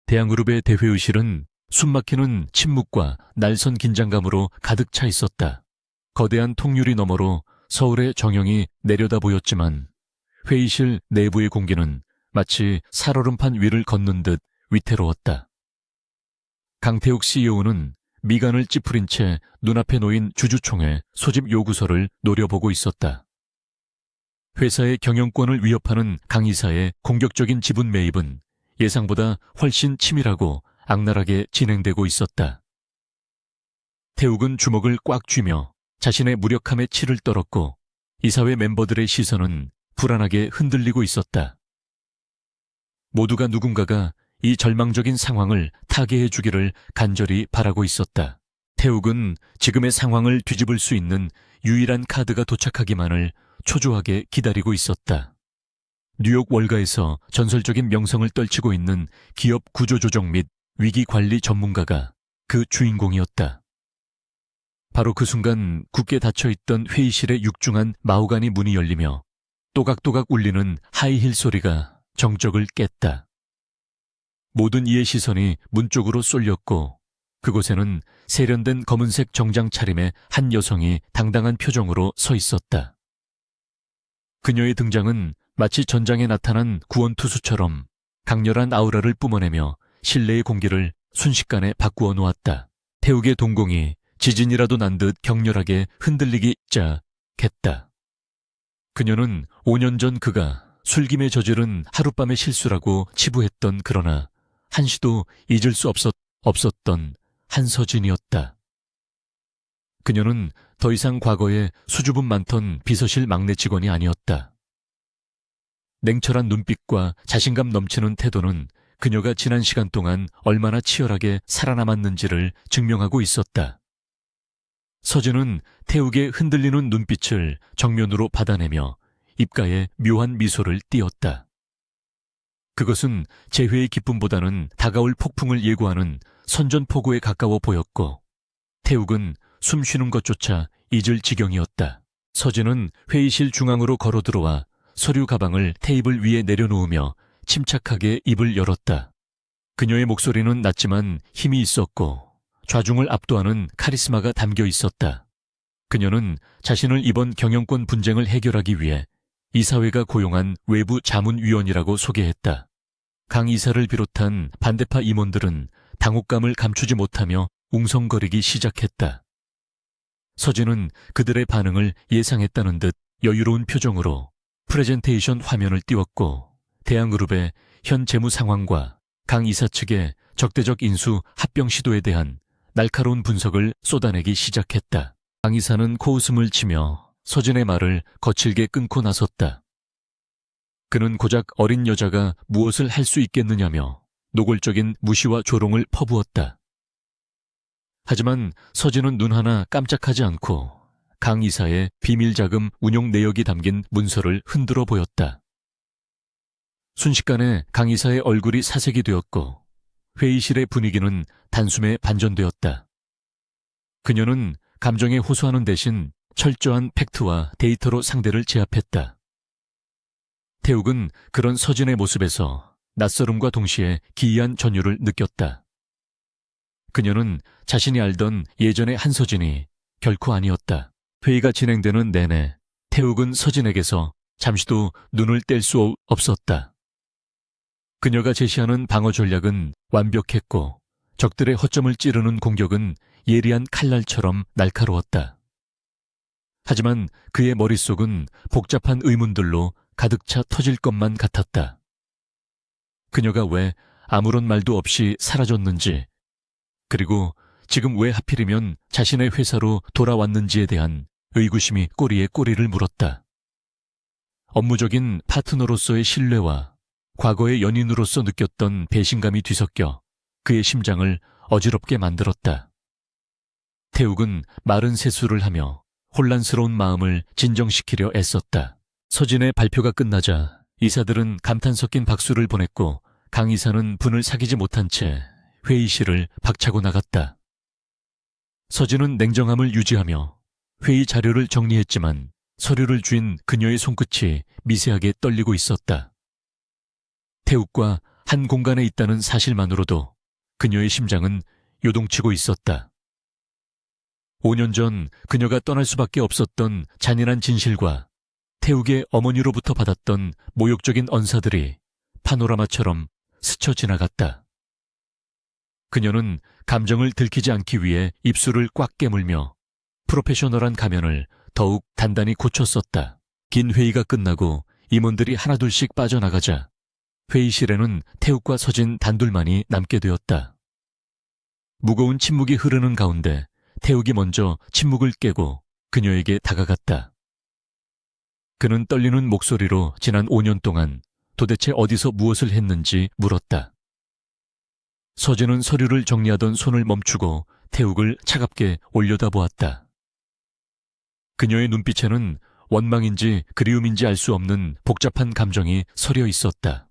대한그룹의 대회의실은 숨막히는 침묵과 날선 긴장감으로 가득 차 있었다. 거대한 통유리 너머로 서울의 정형이 내려다 보였지만 회의실 내부의 공기는 마치 살얼음판 위를 걷는 듯 위태로웠다. 강태욱 CEO는 미간을 찌푸린 채 눈앞에 놓인 주주총회 소집 요구서를 노려보고 있었다. 회사의 경영권을 위협하는 강 이사의 공격적인 지분 매입은 예상보다 훨씬 치밀하고 악랄하게 진행되고 있었다. 태욱은 주먹을 꽉 쥐며 자신의 무력함에 치를 떨었고 이사회 멤버들의 시선은 불안하게 흔들리고 있었다. 모두가 누군가가 이 절망적인 상황을 타개해 주기를 간절히 바라고 있었다. 태욱은 지금의 상황을 뒤집을 수 있는 유일한 카드가 도착하기만을 초조하게 기다리고 있었다. 뉴욕 월가에서 전설적인 명성을 떨치고 있는 기업 구조조정 및 위기관리 전문가가 그 주인공이었다. 바로 그 순간 굳게 닫혀있던 회의실의 육중한 마호가니 문이 열리며 또각또각 울리는 하이힐 소리가 정적을 깼다. 모든 이의 시선이 문 쪽으로 쏠렸고 그곳에는 세련된 검은색 정장 차림의 한 여성이 당당한 표정으로 서 있었다. 그녀의 등장은 마치 전장에 나타난 구원투수처럼 강렬한 아우라를 뿜어내며 실내의 공기를 순식간에 바꾸어 놓았다. 태욱의 동공이 지진이라도 난 듯 격렬하게 흔들리기 시작했다. 그녀는 5년 전 그가 술김에 저지른 하룻밤의 실수라고 치부했던 그러나 한시도 잊을 수 없었던 한서진이었다. 그녀는 더 이상 과거에 수줍음 많던 비서실 막내 직원이 아니었다. 냉철한 눈빛과 자신감 넘치는 태도는 그녀가 지난 시간 동안 얼마나 치열하게 살아남았는지를 증명하고 있었다. 서진은 태욱의 흔들리는 눈빛을 정면으로 받아내며 입가에 묘한 미소를 띄었다. 그것은 재회의 기쁨보다는 다가올 폭풍을 예고하는 선전포고에 가까워 보였고 태욱은 숨 쉬는 것조차 잊을 지경이었다. 서진은 회의실 중앙으로 걸어 들어와 서류 가방을 테이블 위에 내려놓으며 침착하게 입을 열었다. 그녀의 목소리는 낮지만 힘이 있었고 좌중을 압도하는 카리스마가 담겨 있었다. 그녀는 자신을 이번 경영권 분쟁을 해결하기 위해 이사회가 고용한 외부 자문위원이라고 소개했다. 강 이사를 비롯한 반대파 임원들은 당혹감을 감추지 못하며 웅성거리기 시작했다. 서진은 그들의 반응을 예상했다는 듯 여유로운 표정으로 프레젠테이션 화면을 띄웠고 대한그룹의 현 재무 상황과 강 이사 측의 적대적 인수 합병 시도에 대한 날카로운 분석을 쏟아내기 시작했다. 강 이사는 코웃음을 치며 서진의 말을 거칠게 끊고 나섰다. 그는 고작 어린 여자가 무엇을 할 수 있겠느냐며 노골적인 무시와 조롱을 퍼부었다. 하지만 서진은 눈 하나 깜짝하지 않고 강 이사의 비밀자금 운용 내역이 담긴 문서를 흔들어 보였다. 순식간에 강 이사의 얼굴이 사색이 되었고 회의실의 분위기는 단숨에 반전되었다. 그녀는 감정에 호소하는 대신 철저한 팩트와 데이터로 상대를 제압했다. 태욱은 그런 서진의 모습에서 낯설음과 동시에 기이한 전율을 느꼈다. 그녀는 자신이 알던 예전의 한서진이 결코 아니었다. 회의가 진행되는 내내 태욱은 서진에게서 잠시도 눈을 뗄 수 없었다. 그녀가 제시하는 방어 전략은 완벽했고 적들의 허점을 찌르는 공격은 예리한 칼날처럼 날카로웠다. 하지만 그의 머릿속은 복잡한 의문들로 가득 차 터질 것만 같았다. 그녀가 왜 아무런 말도 없이 사라졌는지, 그리고 지금 왜 하필이면 자신의 회사로 돌아왔는지에 대한 의구심이 꼬리에 꼬리를 물었다. 업무적인 파트너로서의 신뢰와 과거의 연인으로서 느꼈던 배신감이 뒤섞여 그의 심장을 어지럽게 만들었다. 태욱은 마른 세수를 하며 혼란스러운 마음을 진정시키려 애썼다. 서진의 발표가 끝나자 이사들은 감탄 섞인 박수를 보냈고 강 이사는 분을 사귀지 못한 채 회의실을 박차고 나갔다. 서진은 냉정함을 유지하며 회의 자료를 정리했지만 서류를 쥔 그녀의 손끝이 미세하게 떨리고 있었다. 태욱과 한 공간에 있다는 사실만으로도 그녀의 심장은 요동치고 있었다. 5년 전 그녀가 떠날 수밖에 없었던 잔인한 진실과 태욱의 어머니로부터 받았던 모욕적인 언사들이 파노라마처럼 스쳐 지나갔다. 그녀는 감정을 들키지 않기 위해 입술을 꽉 깨물며 프로페셔널한 가면을 더욱 단단히 고쳤었다. 긴 회의가 끝나고 임원들이 하나둘씩 빠져나가자 회의실에는 태욱과 서진 단둘만이 남게 되었다. 무거운 침묵이 흐르는 가운데 태욱이 먼저 침묵을 깨고 그녀에게 다가갔다. 그는 떨리는 목소리로 지난 5년 동안 도대체 어디서 무엇을 했는지 물었다. 서진은 서류를 정리하던 손을 멈추고 태욱을 차갑게 올려다보았다. 그녀의 눈빛에는 원망인지 그리움인지 알 수 없는 복잡한 감정이 서려 있었다.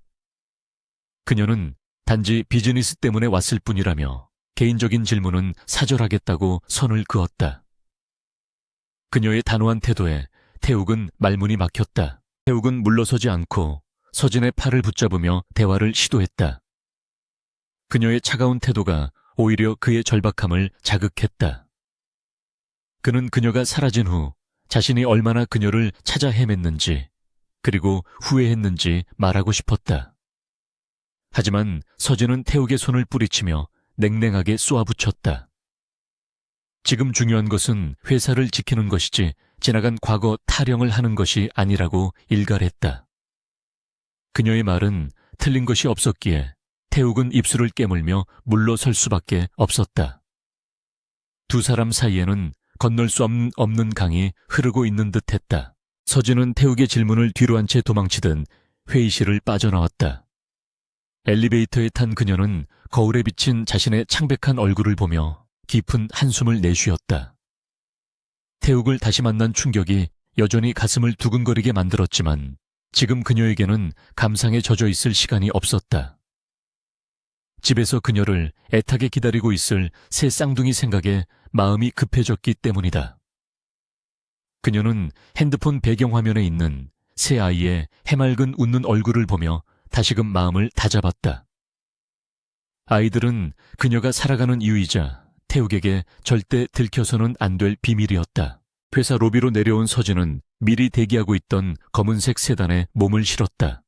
그녀는 단지 비즈니스 때문에 왔을 뿐이라며 개인적인 질문은 사절하겠다고 선을 그었다. 그녀의 단호한 태도에 태욱은 말문이 막혔다. 태욱은 물러서지 않고 서진의 팔을 붙잡으며 대화를 시도했다. 그녀의 차가운 태도가 오히려 그의 절박함을 자극했다. 그는 그녀가 사라진 후 자신이 얼마나 그녀를 찾아 헤맸는지 그리고 후회했는지 말하고 싶었다. 하지만 서진은 태욱의 손을 뿌리치며 냉랭하게 쏘아붙였다. 지금 중요한 것은 회사를 지키는 것이지 지나간 과거 타령을 하는 것이 아니라고 일갈했다. 그녀의 말은 틀린 것이 없었기에 태욱은 입술을 깨물며 물러설 수밖에 없었다. 두 사람 사이에는 건널 수 없는 강이 흐르고 있는 듯했다. 서진은 태욱의 질문을 뒤로 한 채 도망치듯 회의실을 빠져나왔다. 엘리베이터에 탄 그녀는 거울에 비친 자신의 창백한 얼굴을 보며 깊은 한숨을 내쉬었다. 태욱을 다시 만난 충격이 여전히 가슴을 두근거리게 만들었지만 지금 그녀에게는 감상에 젖어 있을 시간이 없었다. 집에서 그녀를 애타게 기다리고 있을 새 쌍둥이 생각에 마음이 급해졌기 때문이다. 그녀는 핸드폰 배경화면에 있는 새 아이의 해맑은 웃는 얼굴을 보며 다시금 마음을 다잡았다. 아이들은 그녀가 살아가는 이유이자 태욱에게 절대 들켜서는 안 될 비밀이었다. 회사 로비로 내려온 서진은 미리 대기하고 있던 검은색 세단에 몸을 실었다.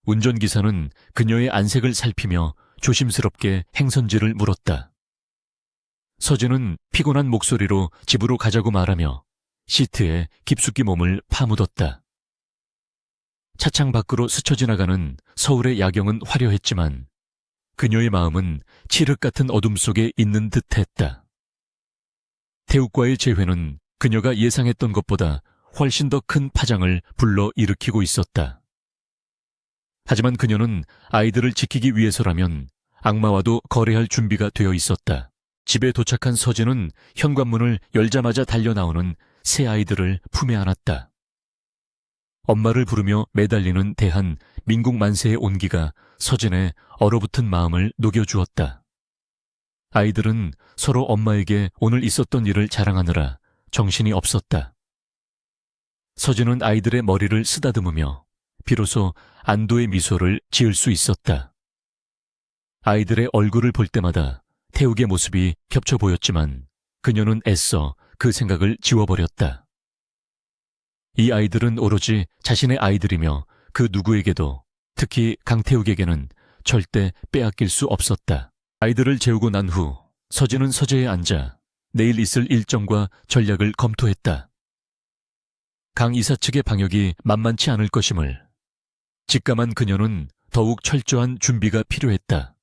운전기사는 그녀의 안색을 살피며 조심스럽게 행선지를 물었다. 서진은 피곤한 목소리로 집으로 가자고 말하며 시트에 깊숙이 몸을 파묻었다. 차창 밖으로 스쳐 지나가는 서울의 야경은 화려했지만 그녀의 마음은 칠흑 같은 어둠 속에 있는 듯했다. 태욱과의 재회는 그녀가 예상했던 것보다 훨씬 더 큰 파장을 불러 일으키고 있었다. 하지만 그녀는 아이들을 지키기 위해서라면 악마와도 거래할 준비가 되어 있었다. 집에 도착한 서진은 현관문을 열자마자 달려나오는 새 아이들을 품에 안았다. 엄마를 부르며 매달리는 대한 민국 만세의 온기가 서진의 얼어붙은 마음을 녹여주었다. 아이들은 서로 엄마에게 오늘 있었던 일을 자랑하느라 정신이 없었다. 서진은 아이들의 머리를 쓰다듬으며 비로소 안도의 미소를 지을 수 있었다. 아이들의 얼굴을 볼 때마다 태욱의 모습이 겹쳐 보였지만 그녀는 애써 그 생각을 지워버렸다. 이 아이들은 오로지 자신의 아이들이며 그 누구에게도, 특히 강태욱에게는 절대 빼앗길 수 없었다. 아이들을 재우고 난 후 서진은 서재에 앉아 내일 있을 일정과 전략을 검토했다. 강 이사 측의 방역이 만만치 않을 것임을 직감한 그녀는 더욱 철저한 준비가 필요했다.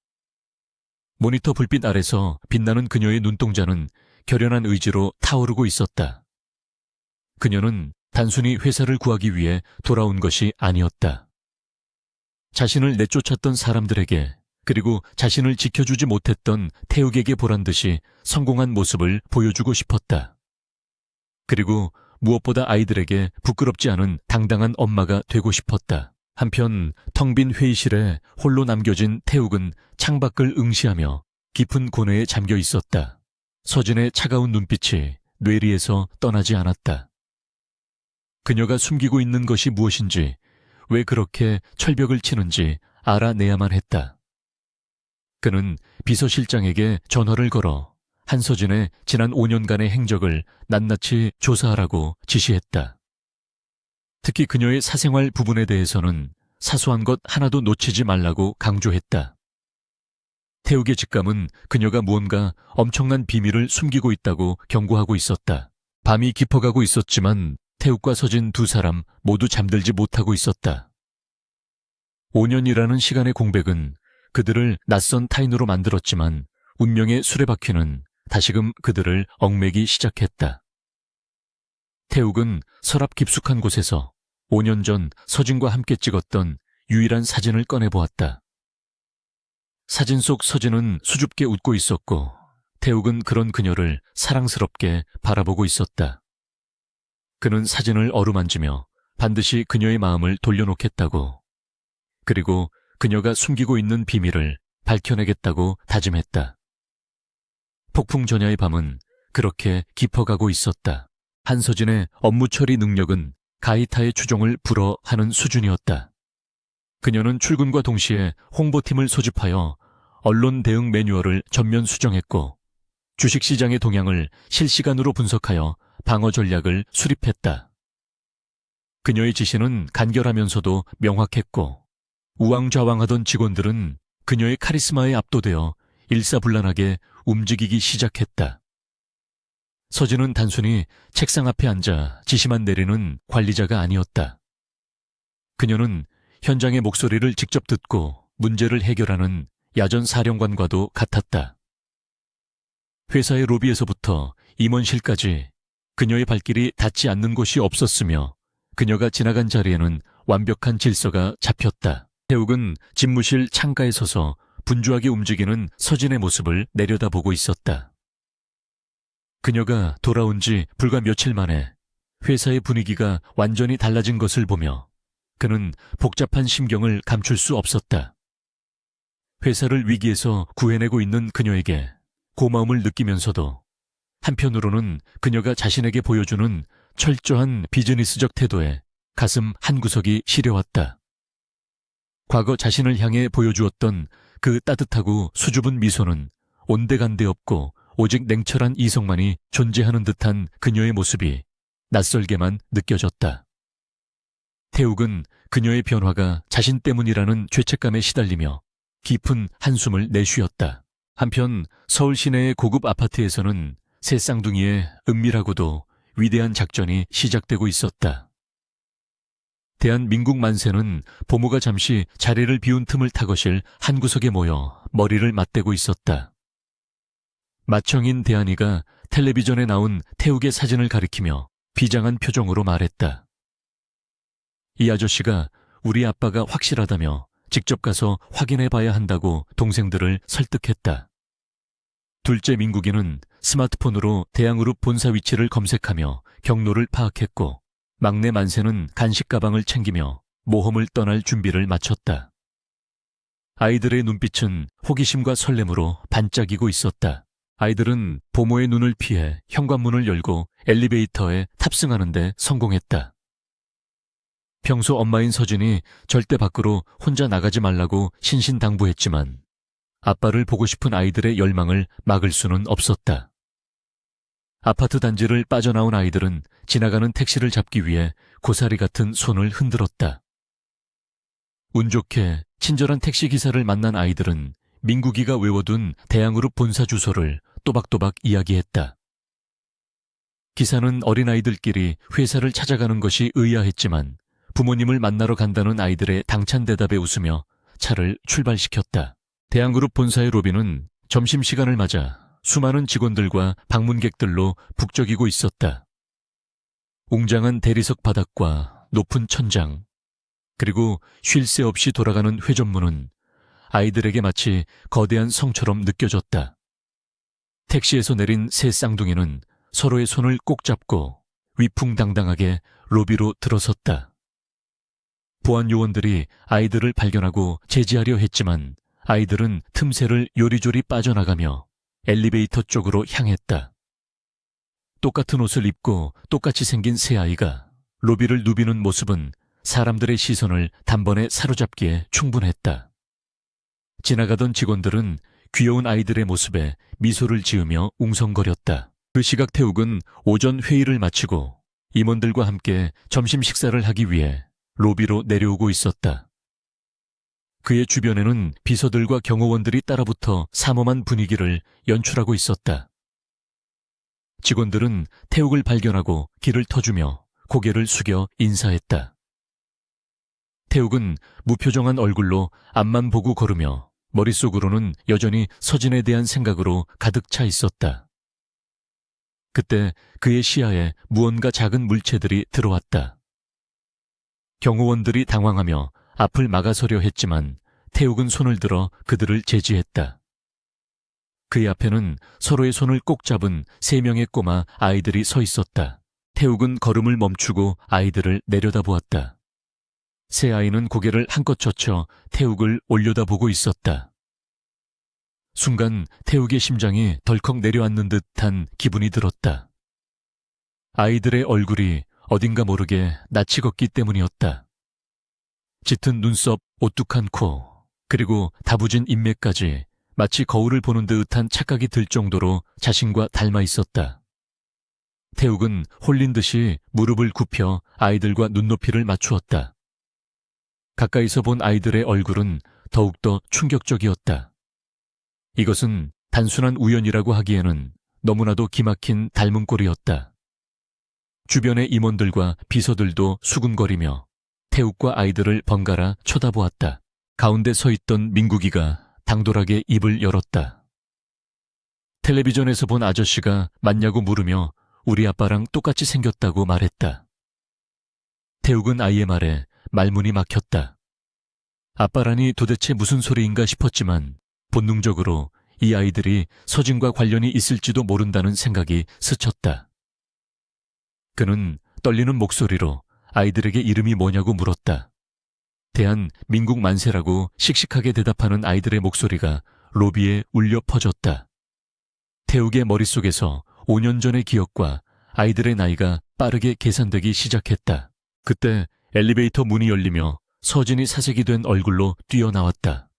모니터 불빛 아래서 빛나는 그녀의 눈동자는 결연한 의지로 타오르고 있었다. 그녀는 단순히 회사를 구하기 위해 돌아온 것이 아니었다. 자신을 내쫓았던 사람들에게, 그리고 자신을 지켜주지 못했던 태욱에게 보란 듯이 성공한 모습을 보여주고 싶었다. 그리고 무엇보다 아이들에게 부끄럽지 않은 당당한 엄마가 되고 싶었다. 한편 텅 빈 회의실에 홀로 남겨진 태욱은 창밖을 응시하며 깊은 고뇌에 잠겨 있었다. 서진의 차가운 눈빛이 뇌리에서 떠나지 않았다. 그녀가 숨기고 있는 것이 무엇인지, 왜 그렇게 철벽을 치는지 알아내야만 했다. 그는 비서실장에게 전화를 걸어 한서진의 지난 5년간의 행적을 낱낱이 조사하라고 지시했다. 특히 그녀의 사생활 부분에 대해서는 사소한 것 하나도 놓치지 말라고 강조했다. 태욱의 직감은 그녀가 무언가 엄청난 비밀을 숨기고 있다고 경고하고 있었다. 밤이 깊어가고 있었지만 태욱과 서진 두 사람 모두 잠들지 못하고 있었다. 5년이라는 시간의 공백은 그들을 낯선 타인으로 만들었지만 운명의 수레바퀴는 다시금 그들을 얽매기 시작했다. 태욱은 서랍 깊숙한 곳에서 5년 전 서진과 함께 찍었던 유일한 사진을 꺼내보았다. 사진 속 서진은 수줍게 웃고 있었고 태욱은 그런 그녀를 사랑스럽게 바라보고 있었다. 그는 사진을 어루만지며 반드시 그녀의 마음을 돌려놓겠다고, 그리고 그녀가 숨기고 있는 비밀을 밝혀내겠다고 다짐했다. 폭풍 전야의 밤은 그렇게 깊어가고 있었다. 한서진의 업무 처리 능력은 가이타의 추종을 불허하는 수준이었다. 그녀는 출근과 동시에 홍보팀을 소집하여 언론 대응 매뉴얼을 전면 수정했고 주식시장의 동향을 실시간으로 분석하여 방어 전략을 수립했다. 그녀의 지시는 간결하면서도 명확했고 우왕좌왕하던 직원들은 그녀의 카리스마에 압도되어 일사불란하게 움직이기 시작했다. 서진은 단순히 책상 앞에 앉아 지시만 내리는 관리자가 아니었다. 그녀는 현장의 목소리를 직접 듣고 문제를 해결하는 야전 사령관과도 같았다. 회사의 로비에서부터 임원실까지 그녀의 발길이 닿지 않는 곳이 없었으며 그녀가 지나간 자리에는 완벽한 질서가 잡혔다. 태욱은 집무실 창가에 서서 분주하게 움직이는 서진의 모습을 내려다보고 있었다. 그녀가 돌아온 지 불과 며칠 만에 회사의 분위기가 완전히 달라진 것을 보며 그는 복잡한 심경을 감출 수 없었다. 회사를 위기에서 구해내고 있는 그녀에게 고마움을 느끼면서도 한편으로는 그녀가 자신에게 보여주는 철저한 비즈니스적 태도에 가슴 한구석이 시려왔다. 과거 자신을 향해 보여주었던 그 따뜻하고 수줍은 미소는 온데간데 없고 오직 냉철한 이성만이 존재하는 듯한 그녀의 모습이 낯설게만 느껴졌다. 태욱은 그녀의 변화가 자신 때문이라는 죄책감에 시달리며 깊은 한숨을 내쉬었다. 한편 서울 시내의 고급 아파트에서는 새 쌍둥이의 은밀하고도 위대한 작전이 시작되고 있었다. 대한민국 만세는 보모가 잠시 자리를 비운 틈을 타거실 한 구석에 모여 머리를 맞대고 있었다. 맏형인 대한이가 텔레비전에 나온 태욱의 사진을 가리키며 비장한 표정으로 말했다. 이 아저씨가 우리 아빠가 확실하다며 직접 가서 확인해 봐야 한다고 동생들을 설득했다. 둘째 민국이는 스마트폰으로 대양그룹 본사 위치를 검색하며 경로를 파악했고 막내 만세는 간식 가방을 챙기며 모험을 떠날 준비를 마쳤다. 아이들의 눈빛은 호기심과 설렘으로 반짝이고 있었다. 아이들은 보모의 눈을 피해 현관문을 열고 엘리베이터에 탑승하는 데 성공했다. 평소 엄마인 서진이 절대 밖으로 혼자 나가지 말라고 신신당부했지만 아빠를 보고 싶은 아이들의 열망을 막을 수는 없었다. 아파트 단지를 빠져나온 아이들은 지나가는 택시를 잡기 위해 고사리 같은 손을 흔들었다. 운 좋게 친절한 택시기사를 만난 아이들은 민국이가 외워둔 대양그룹 본사 주소를 또박또박 이야기했다. 기사는 어린아이들끼리 회사를 찾아가는 것이 의아했지만 부모님을 만나러 간다는 아이들의 당찬 대답에 웃으며 차를 출발시켰다. 대양그룹 본사의 로비는 점심시간을 맞아 수많은 직원들과 방문객들로 북적이고 있었다. 웅장한 대리석 바닥과 높은 천장, 그리고 쉴 새 없이 돌아가는 회전문은 아이들에게 마치 거대한 성처럼 느껴졌다. 택시에서 내린 세 쌍둥이는 서로의 손을 꼭 잡고 위풍당당하게 로비로 들어섰다. 보안 요원들이 아이들을 발견하고 제지하려 했지만 아이들은 틈새를 요리조리 빠져나가며 엘리베이터 쪽으로 향했다. 똑같은 옷을 입고 똑같이 생긴 세 아이가 로비를 누비는 모습은 사람들의 시선을 단번에 사로잡기에 충분했다. 지나가던 직원들은 귀여운 아이들의 모습에 미소를 지으며 웅성거렸다. 그 시각 태욱은 오전 회의를 마치고 임원들과 함께 점심 식사를 하기 위해 로비로 내려오고 있었다. 그의 주변에는 비서들과 경호원들이 따라붙어 삼엄한 분위기를 연출하고 있었다. 직원들은 태욱을 발견하고 길을 터주며 고개를 숙여 인사했다. 태욱은 무표정한 얼굴로 앞만 보고 걸으며 머릿속으로는 여전히 서진에 대한 생각으로 가득 차 있었다. 그때 그의 시야에 무언가 작은 물체들이 들어왔다. 경호원들이 당황하며 앞을 막아서려 했지만 태욱은 손을 들어 그들을 제지했다. 그의 앞에는 서로의 손을 꼭 잡은 3명의 꼬마 아이들이 서 있었다. 태욱은 걸음을 멈추고 아이들을 내려다보았다. 세 아이는 고개를 한껏 젖혀 태욱을 올려다보고 있었다. 순간 태욱의 심장이 덜컥 내려앉는 듯한 기분이 들었다. 아이들의 얼굴이 어딘가 모르게 낯이 걷기 때문이었다. 짙은 눈썹, 오뚝한 코, 그리고 다부진 인매까지 마치 거울을 보는 듯한 착각이 들 정도로 자신과 닮아 있었다. 태욱은 홀린 듯이 무릎을 굽혀 아이들과 눈높이를 맞추었다. 가까이서 본 아이들의 얼굴은 더욱더 충격적이었다. 이것은 단순한 우연이라고 하기에는 너무나도 기막힌 닮은 꼴이었다. 주변의 임원들과 비서들도 수군거리며 태욱과 아이들을 번갈아 쳐다보았다. 가운데 서 있던 민국이가 당돌하게 입을 열었다. 텔레비전에서 본 아저씨가 맞냐고 물으며 우리 아빠랑 똑같이 생겼다고 말했다. 태욱은 아이의 말에 말문이 막혔다. 아빠라니 도대체 무슨 소리인가 싶었지만 본능적으로 이 아이들이 서진과 관련이 있을지도 모른다는 생각이 스쳤다. 그는 떨리는 목소리로 아이들에게 이름이 뭐냐고 물었다. 대한 민국 만세라고 씩씩하게 대답하는 아이들의 목소리가 로비에 울려 퍼졌다. 태욱의 머릿속에서 5년 전의 기억과 아이들의 나이가 빠르게 계산되기 시작했다. 그때 엘리베이터 문이 열리며 서진이 사색이 된 얼굴로 뛰어나왔다.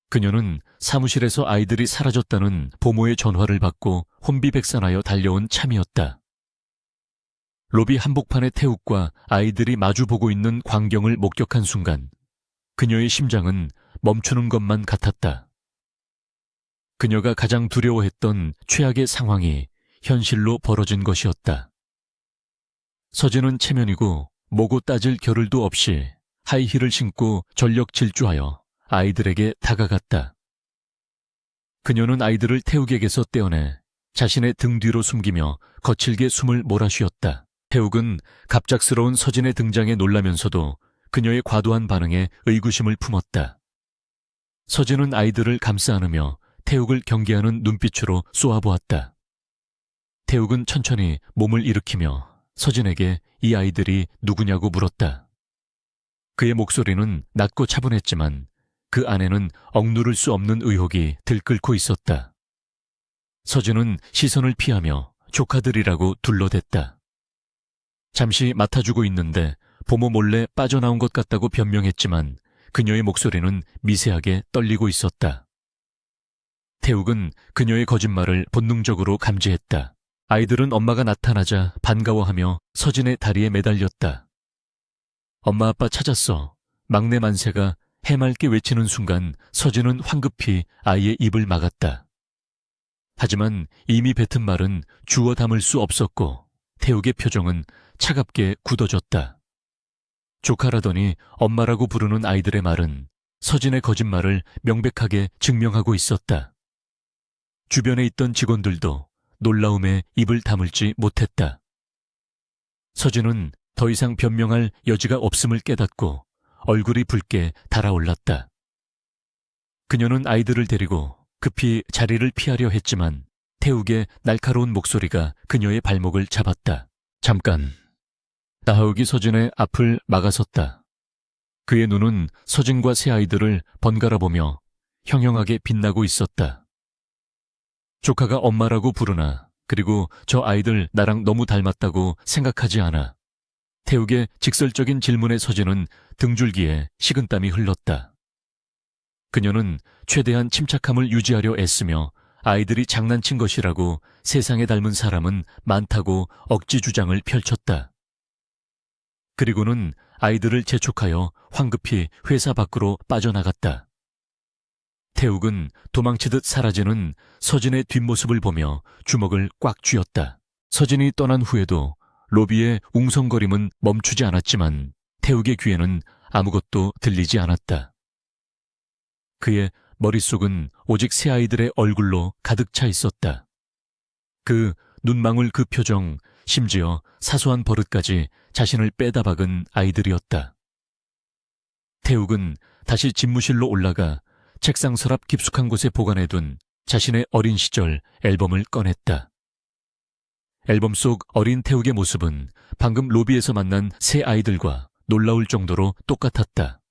그녀는 사무실에서 아이들이 사라졌다는 보모의 전화를 받고 혼비백산하여 달려온 참이었다. 로비 한복판의 태욱과 아이들이 마주보고 있는 광경을 목격한 순간 그녀의 심장은 멈추는 것만 같았다. 그녀가 가장 두려워했던 최악의 상황이 현실로 벌어진 것이었다. 서진은 체면이고 뭐고 따질 겨를도 없이 하이힐을 신고 전력 질주하여 아이들에게 다가갔다. 그녀는 아이들을 태욱에게서 떼어내 자신의 등 뒤로 숨기며 거칠게 숨을 몰아쉬었다. 태욱은 갑작스러운 서진의 등장에 놀라면서도 그녀의 과도한 반응에 의구심을 품었다. 서진은 아이들을 감싸 안으며 태욱을 경계하는 눈빛으로 쏘아보았다. 태욱은 천천히 몸을 일으키며 서진에게 이 아이들이 누구냐고 물었다. 그의 목소리는 낮고 차분했지만 그 안에는 억누를 수 없는 의혹이 들끓고 있었다. 서진은 시선을 피하며 조카들이라고 둘러댔다. 잠시 맡아주고 있는데 보모 몰래 빠져나온 것 같다고 변명했지만 그녀의 목소리는 미세하게 떨리고 있었다. 태욱은 그녀의 거짓말을 본능적으로 감지했다. 아이들은 엄마가 나타나자 반가워하며 서진의 다리에 매달렸다. 엄마 아빠 찾았어. 막내 만세가 해맑게 외치는 순간 서진은 황급히 아이의 입을 막았다. 하지만 이미 뱉은 말은 주워 담을 수 없었고 태욱의 표정은 차갑게 굳어졌다. 조카라더니 엄마라고 부르는 아이들의 말은 서진의 거짓말을 명백하게 증명하고 있었다. 주변에 있던 직원들도 놀라움에 입을 다물지 못했다. 서진은 더 이상 변명할 여지가 없음을 깨닫고 얼굴이 붉게 달아올랐다. 그녀는 아이들을 데리고 급히 자리를 피하려 했지만 태욱의 날카로운 목소리가 그녀의 발목을 잡았다. 잠깐. 나하욱이 서진의 앞을 막아섰다. 그의 눈은 서진과 세 아이들을 번갈아 보며 형형하게 빛나고 있었다. 조카가 엄마라고 부르나, 그리고 저 아이들 나랑 너무 닮았다고 생각하지 않아. 태욱의 직설적인 질문에 서진은 등줄기에 식은땀이 흘렀다. 그녀는 최대한 침착함을 유지하려 애쓰며 아이들이 장난친 것이라고 세상에 닮은 사람은 많다고 억지 주장을 펼쳤다. 그리고는 아이들을 재촉하여 황급히 회사 밖으로 빠져나갔다. 태욱은 도망치듯 사라지는 서진의 뒷모습을 보며 주먹을 꽉 쥐었다. 서진이 떠난 후에도 로비의 웅성거림은 멈추지 않았지만 태욱의 귀에는 아무것도 들리지 않았다. 그의 머릿속은 오직 새 아이들의 얼굴로 가득 차 있었다. 그 눈망울, 그 표정, 심지어 사소한 버릇까지 자신을 빼다 박은 아이들이었다. 태욱은 다시 집무실로 올라가 책상 서랍 깊숙한 곳에 보관해둔 자신의 어린 시절 앨범을 꺼냈다. 앨범 속 어린 태욱의 모습은 방금 로비에서 만난 새 아이들과 놀라울 정도로 똑같았다.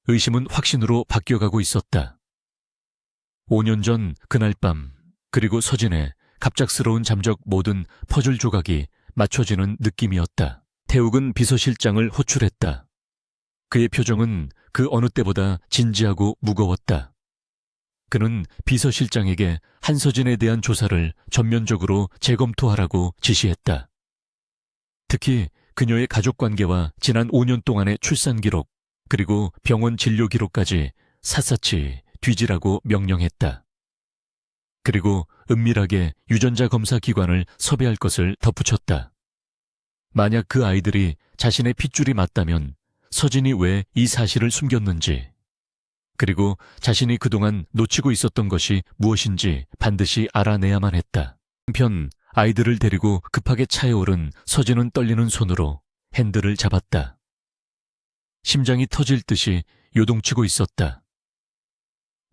의심은 확신으로 바뀌어가고 있었다. 5년 전 그날 밤, 그리고 서진의 갑작스러운 잠적 모든 퍼즐 조각이 맞춰지는 느낌이었다. 태욱은 비서실장을 호출했다. 그의 표정은 그 어느 때보다 진지하고 무거웠다. 그는 비서실장에게 한서진에 대한 조사를 전면적으로 재검토하라고 지시했다. 특히 그녀의 가족관계와 지난 5년 동안의 출산 기록, 그리고 병원 진료 기록까지 샅샅이 뒤지라고 명령했다. 그리고 은밀하게 유전자 검사 기관을 섭외할 것을 덧붙였다. 만약 그 아이들이 자신의 핏줄이 맞다면 서진이 왜 이 사실을 숨겼는지, 그리고 자신이 그동안 놓치고 있었던 것이 무엇인지 반드시 알아내야만 했다. 한편 아이들을 데리고 급하게 차에 오른 서진은 떨리는 손으로 핸들을 잡았다. 심장이 터질 듯이 요동치고 있었다.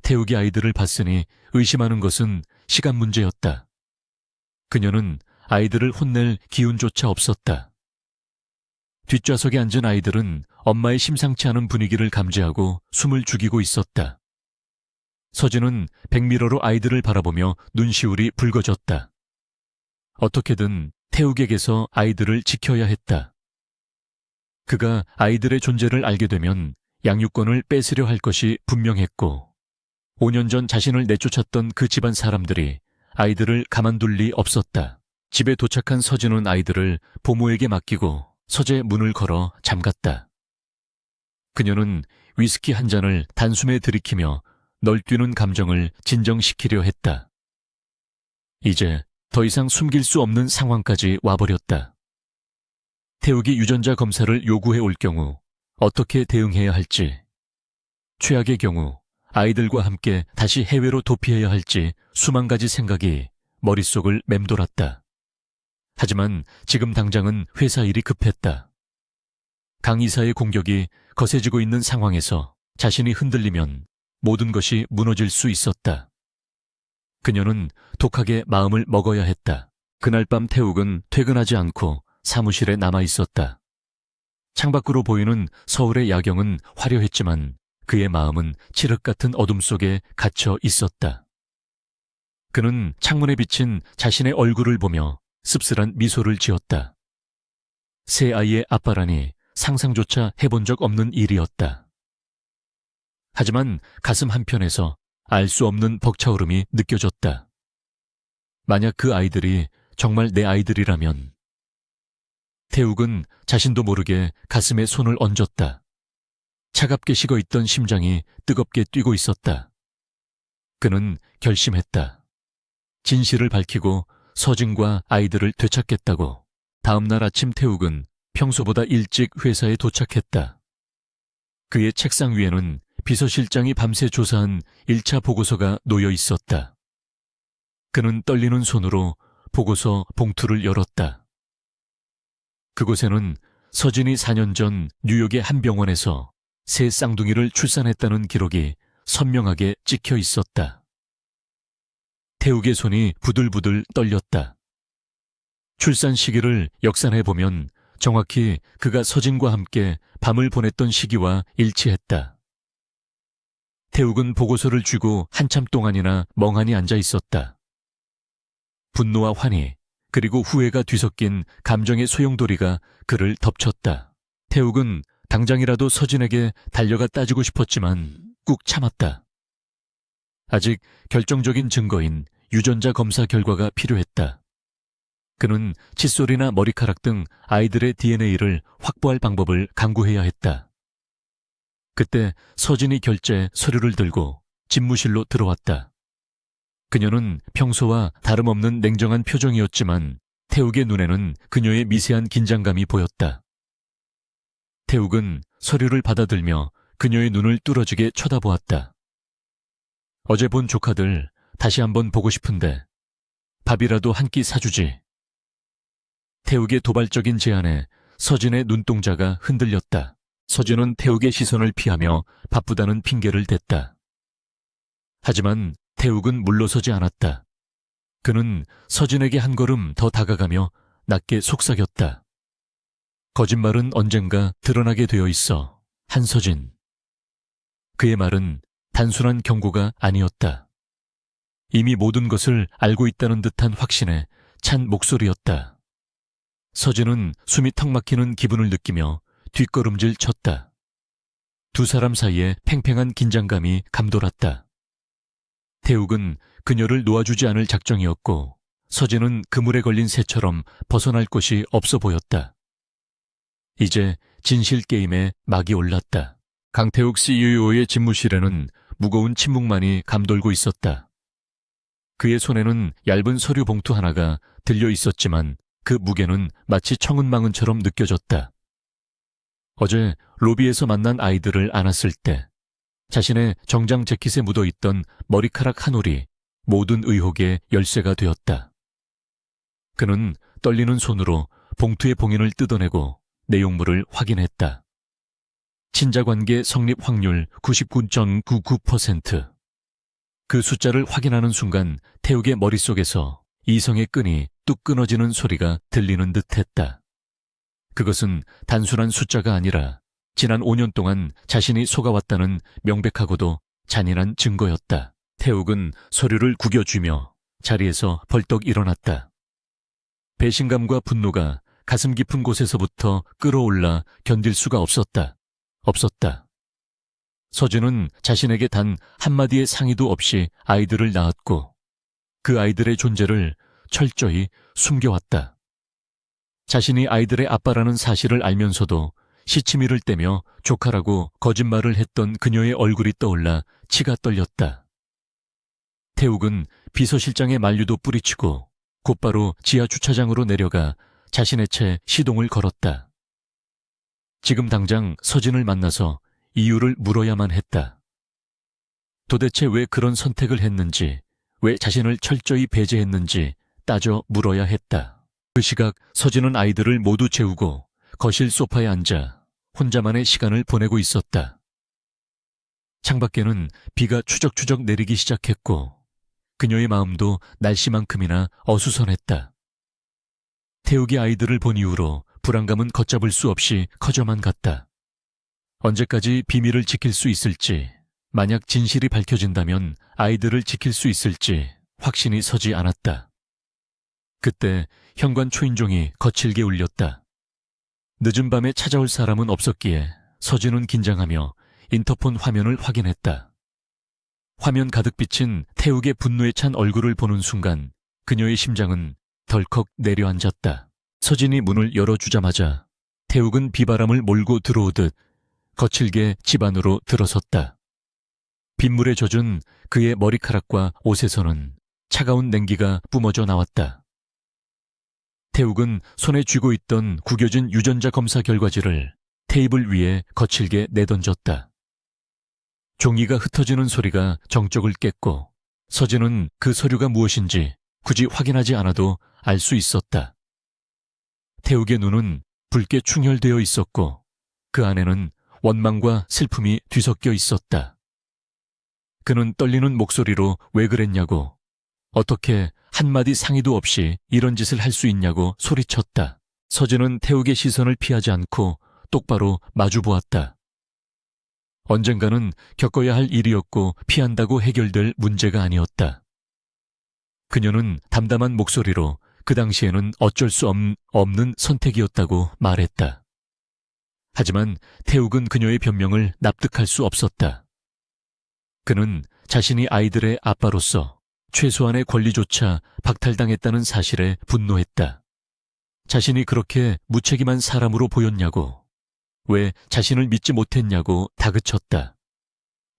태욱이 아이들을 봤으니 의심하는 것은 시간 문제였다. 그녀는 아이들을 혼낼 기운조차 없었다. 뒷좌석에 앉은 아이들은 엄마의 심상치 않은 분위기를 감지하고 숨을 죽이고 있었다. 서진은 백미러로 아이들을 바라보며 눈시울이 붉어졌다. 어떻게든 태욱에게서 아이들을 지켜야 했다. 그가 아이들의 존재를 알게 되면 양육권을 뺏으려 할 것이 분명했고, 5년 전 자신을 내쫓았던 그 집안 사람들이 아이들을 가만둘 리 없었다. 집에 도착한 서진은 아이들을 보모에게 맡기고 서재 문을 걸어 잠갔다. 그녀는 위스키 한 잔을 단숨에 들이키며 널뛰는 감정을 진정시키려 했다. 이제 더 이상 숨길 수 없는 상황까지 와버렸다. 태욱이 유전자 검사를 요구해 올 경우 어떻게 대응해야 할지, 최악의 경우 아이들과 함께 다시 해외로 도피해야 할지 수만 가지 생각이 머릿속을 맴돌았다. 하지만 지금 당장은 회사 일이 급했다. 강 이사의 공격이 거세지고 있는 상황에서 자신이 흔들리면 모든 것이 무너질 수 있었다. 그녀는 독하게 마음을 먹어야 했다. 그날 밤 태욱은 퇴근하지 않고 사무실에 남아 있었다. 창밖으로 보이는 서울의 야경은 화려했지만 그의 마음은 칠흑 같은 어둠 속에 갇혀 있었다. 그는 창문에 비친 자신의 얼굴을 보며 씁쓸한 미소를 지었다. 새 아이의 아빠라니 상상조차 해본 적 없는 일이었다. 하지만 가슴 한편에서 알 수 없는 벅차오름이 느껴졌다. 만약 그 아이들이 정말 내 아이들이라면. 태욱은 자신도 모르게 가슴에 손을 얹었다. 차갑게 식어있던 심장이 뜨겁게 뛰고 있었다. 그는 결심했다. 진실을 밝히고 서진과 아이들을 되찾겠다고. 다음 날 아침 태욱은 평소보다 일찍 회사에 도착했다. 그의 책상 위에는 비서실장이 밤새 조사한 1차 보고서가 놓여 있었다. 그는 떨리는 손으로 보고서 봉투를 열었다. 그곳에는 서진이 4년 전 뉴욕의 한 병원에서 새 쌍둥이를 출산했다는 기록이 선명하게 찍혀 있었다. 태욱의 손이 부들부들 떨렸다. 출산 시기를 역산해보면 정확히 그가 서진과 함께 밤을 보냈던 시기와 일치했다. 태욱은 보고서를 쥐고 한참 동안이나 멍하니 앉아 있었다. 분노와 환희, 그리고 후회가 뒤섞인 감정의 소용돌이가 그를 덮쳤다. 태욱은 당장이라도 서진에게 달려가 따지고 싶었지만 꾹 참았다. 아직 결정적인 증거인 유전자 검사 결과가 필요했다. 그는 칫솔이나 머리카락 등 아이들의 DNA를 확보할 방법을 강구해야 했다. 그때 서진이 결제 서류를 들고 집무실로 들어왔다. 그녀는 평소와 다름없는 냉정한 표정이었지만 태욱의 눈에는 그녀의 미세한 긴장감이 보였다. 태욱은 서류를 받아들며 그녀의 눈을 뚫어지게 쳐다보았다. 어제 본 조카들 다시 한번 보고 싶은데 밥이라도 한 끼 사주지. 태욱의 도발적인 제안에 서진의 눈동자가 흔들렸다. 서진은 태욱의 시선을 피하며 바쁘다는 핑계를 댔다. 하지만 태욱은 물러서지 않았다. 그는 서진에게 한 걸음 더 다가가며 낮게 속삭였다. 거짓말은 언젠가 드러나게 되어 있어, 한서진. 그의 말은 단순한 경고가 아니었다. 이미 모든 것을 알고 있다는 듯한 확신에 찬 목소리였다. 서진은 숨이 턱 막히는 기분을 느끼며 뒷걸음질 쳤다. 두 사람 사이에 팽팽한 긴장감이 감돌았다. 태욱은 그녀를 놓아주지 않을 작정이었고 서진은 그물에 걸린 새처럼 벗어날 곳이 없어 보였다. 이제 진실 게임에 막이 올랐다. 강태욱 CEO의 집무실에는 무거운 침묵만이 감돌고 있었다. 그의 손에는 얇은 서류 봉투 하나가 들려 있었지만 그 무게는 마치 청은망은처럼 느껴졌다. 어제 로비에서 만난 아이들을 안았을 때 자신의 정장 재킷에 묻어있던 머리카락 한 올이 모든 의혹의 열쇠가 되었다. 그는 떨리는 손으로 봉투의 봉인을 뜯어내고 내용물을 확인했다. 친자관계 성립 확률 99.99%. 그 숫자를 확인하는 순간 태욱의 머릿속에서 이성의 끈이 뚝 끊어지는 소리가 들리는 듯했다. 그것은 단순한 숫자가 아니라 지난 5년 동안 자신이 속아왔다는 명백하고도 잔인한 증거였다. 태욱은 서류를 구겨쥐며 자리에서 벌떡 일어났다. 배신감과 분노가 가슴 깊은 곳에서부터 끌어올라 견딜 수가 없었다. 서진은 자신에게 단 한마디의 상의도 없이 아이들을 낳았고 그 아이들의 존재를 철저히 숨겨왔다. 자신이 아이들의 아빠라는 사실을 알면서도 시치미를 떼며 조카라고 거짓말을 했던 그녀의 얼굴이 떠올라 치가 떨렸다. 태욱은 비서실장의 만류도 뿌리치고 곧바로 지하 주차장으로 내려가 자신의 채 시동을 걸었다. 지금 당장 서진을 만나서 이유를 물어야만 했다. 도대체 왜 그런 선택을 했는지, 왜 자신을 철저히 배제했는지 따져 물어야 했다. 그 시각 서진은 아이들을 모두 재우고 거실 소파에 앉아 혼자만의 시간을 보내고 있었다. 창밖에는 비가 추적추적 내리기 시작했고 그녀의 마음도 날씨만큼이나 어수선했다. 태욱이 아이들을 본 이후로 불안감은 걷잡을 수 없이 커져만 갔다. 언제까지 비밀을 지킬 수 있을지, 만약 진실이 밝혀진다면 아이들을 지킬 수 있을지 확신이 서지 않았다. 그때 현관 초인종이 거칠게 울렸다. 늦은 밤에 찾아올 사람은 없었기에 서진은 긴장하며 인터폰 화면을 확인했다. 화면 가득 비친 태욱의 분노에 찬 얼굴을 보는 순간 그녀의 심장은 덜컥 내려앉았다. 서진이 문을 열어주자마자 태욱은 비바람을 몰고 들어오듯 거칠게 집 안으로 들어섰다. 빗물에 젖은 그의 머리카락과 옷에서는 차가운 냉기가 뿜어져 나왔다. 태욱은 손에 쥐고 있던 구겨진 유전자 검사 결과지를 테이블 위에 거칠게 내던졌다. 종이가 흩어지는 소리가 정적을 깼고 서진은 그 서류가 무엇인지 굳이 확인하지 않아도 알 수 있었다. 태욱의 눈은 붉게 충혈되어 있었고 그 안에는 원망과 슬픔이 뒤섞여 있었다. 그는 떨리는 목소리로 왜 그랬냐고, 어떻게 한마디 상의도 없이 이런 짓을 할 수 있냐고 소리쳤다. 서진은 태욱의 시선을 피하지 않고 똑바로 마주보았다. 언젠가는 겪어야 할 일이었고 피한다고 해결될 문제가 아니었다. 그녀는 담담한 목소리로 그 당시에는 어쩔 수 없는 선택이었다고 말했다. 하지만 태욱은 그녀의 변명을 납득할 수 없었다. 그는 자신이 아이들의 아빠로서 최소한의 권리조차 박탈당했다는 사실에 분노했다. 자신이 그렇게 무책임한 사람으로 보였냐고, 왜 자신을 믿지 못했냐고 다그쳤다.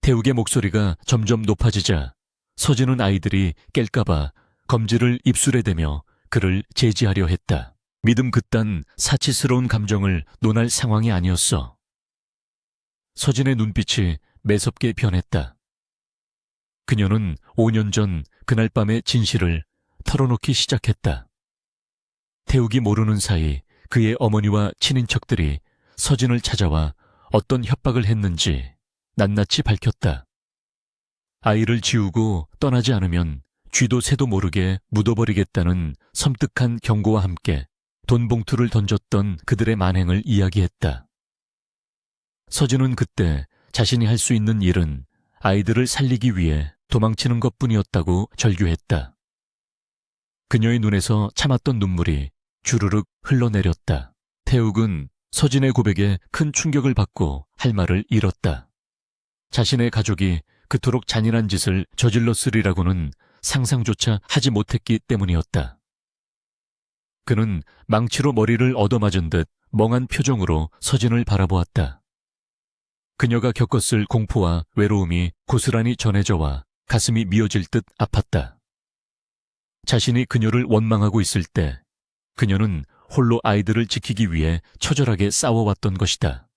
태욱의 목소리가 점점 높아지자 서진은 아이들이 깰까봐 검지를 입술에 대며 그를 제지하려 했다. 믿음 그딴 사치스러운 감정을 논할 상황이 아니었어. 서진의 눈빛이 매섭게 변했다. 그녀는 5년 전 그날 밤의 진실을 털어놓기 시작했다. 태욱이 모르는 사이 그의 어머니와 친인척들이 서진을 찾아와 어떤 협박을 했는지 낱낱이 밝혔다. 아이를 지우고 떠나지 않으면 쥐도 새도 모르게 묻어버리겠다는 섬뜩한 경고와 함께 돈 봉투를 던졌던 그들의 만행을 이야기했다. 서진은 그때 자신이 할 수 있는 일은 아이들을 살리기 위해 도망치는 것뿐이었다고 절규했다. 그녀의 눈에서 참았던 눈물이 주르륵 흘러내렸다. 태욱은 서진의 고백에 큰 충격을 받고 할 말을 잃었다. 자신의 가족이 그토록 잔인한 짓을 저질렀으리라고는 상상조차 하지 못했기 때문이었다. 그는 망치로 머리를 얻어맞은 듯 멍한 표정으로 서진을 바라보았다. 그녀가 겪었을 공포와 외로움이 고스란히 전해져와 가슴이 미어질 듯 아팠다. 자신이 그녀를 원망하고 있을 때 그녀는 홀로 아이들을 지키기 위해 처절하게 싸워왔던 것이다.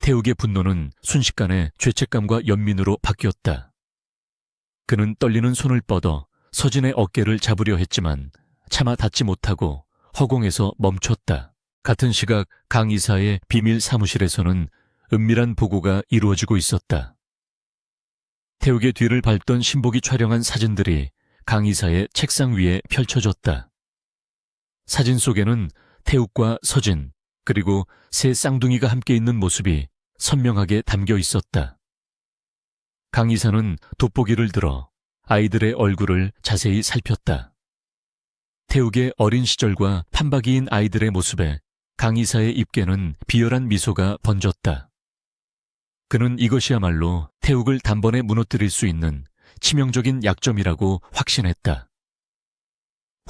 태욱의 분노는 순식간에 죄책감과 연민으로 바뀌었다. 그는 떨리는 손을 뻗어 서진의 어깨를 잡으려 했지만 차마 닿지 못하고 허공에서 멈췄다. 같은 시각 강 이사의 비밀 사무실에서는 은밀한 보고가 이루어지고 있었다. 태욱의 뒤를 밟던 신복이 촬영한 사진들이 강 이사의 책상 위에 펼쳐졌다. 사진 속에는 태욱과 서진, 그리고 세 쌍둥이가 함께 있는 모습이 선명하게 담겨 있었다. 강 이사는 돋보기를 들어 아이들의 얼굴을 자세히 살폈다. 태욱의 어린 시절과 판박이인 아이들의 모습에 강 이사의 입에는 비열한 미소가 번졌다. 그는 이것이야말로 태욱을 단번에 무너뜨릴 수 있는 치명적인 약점이라고 확신했다.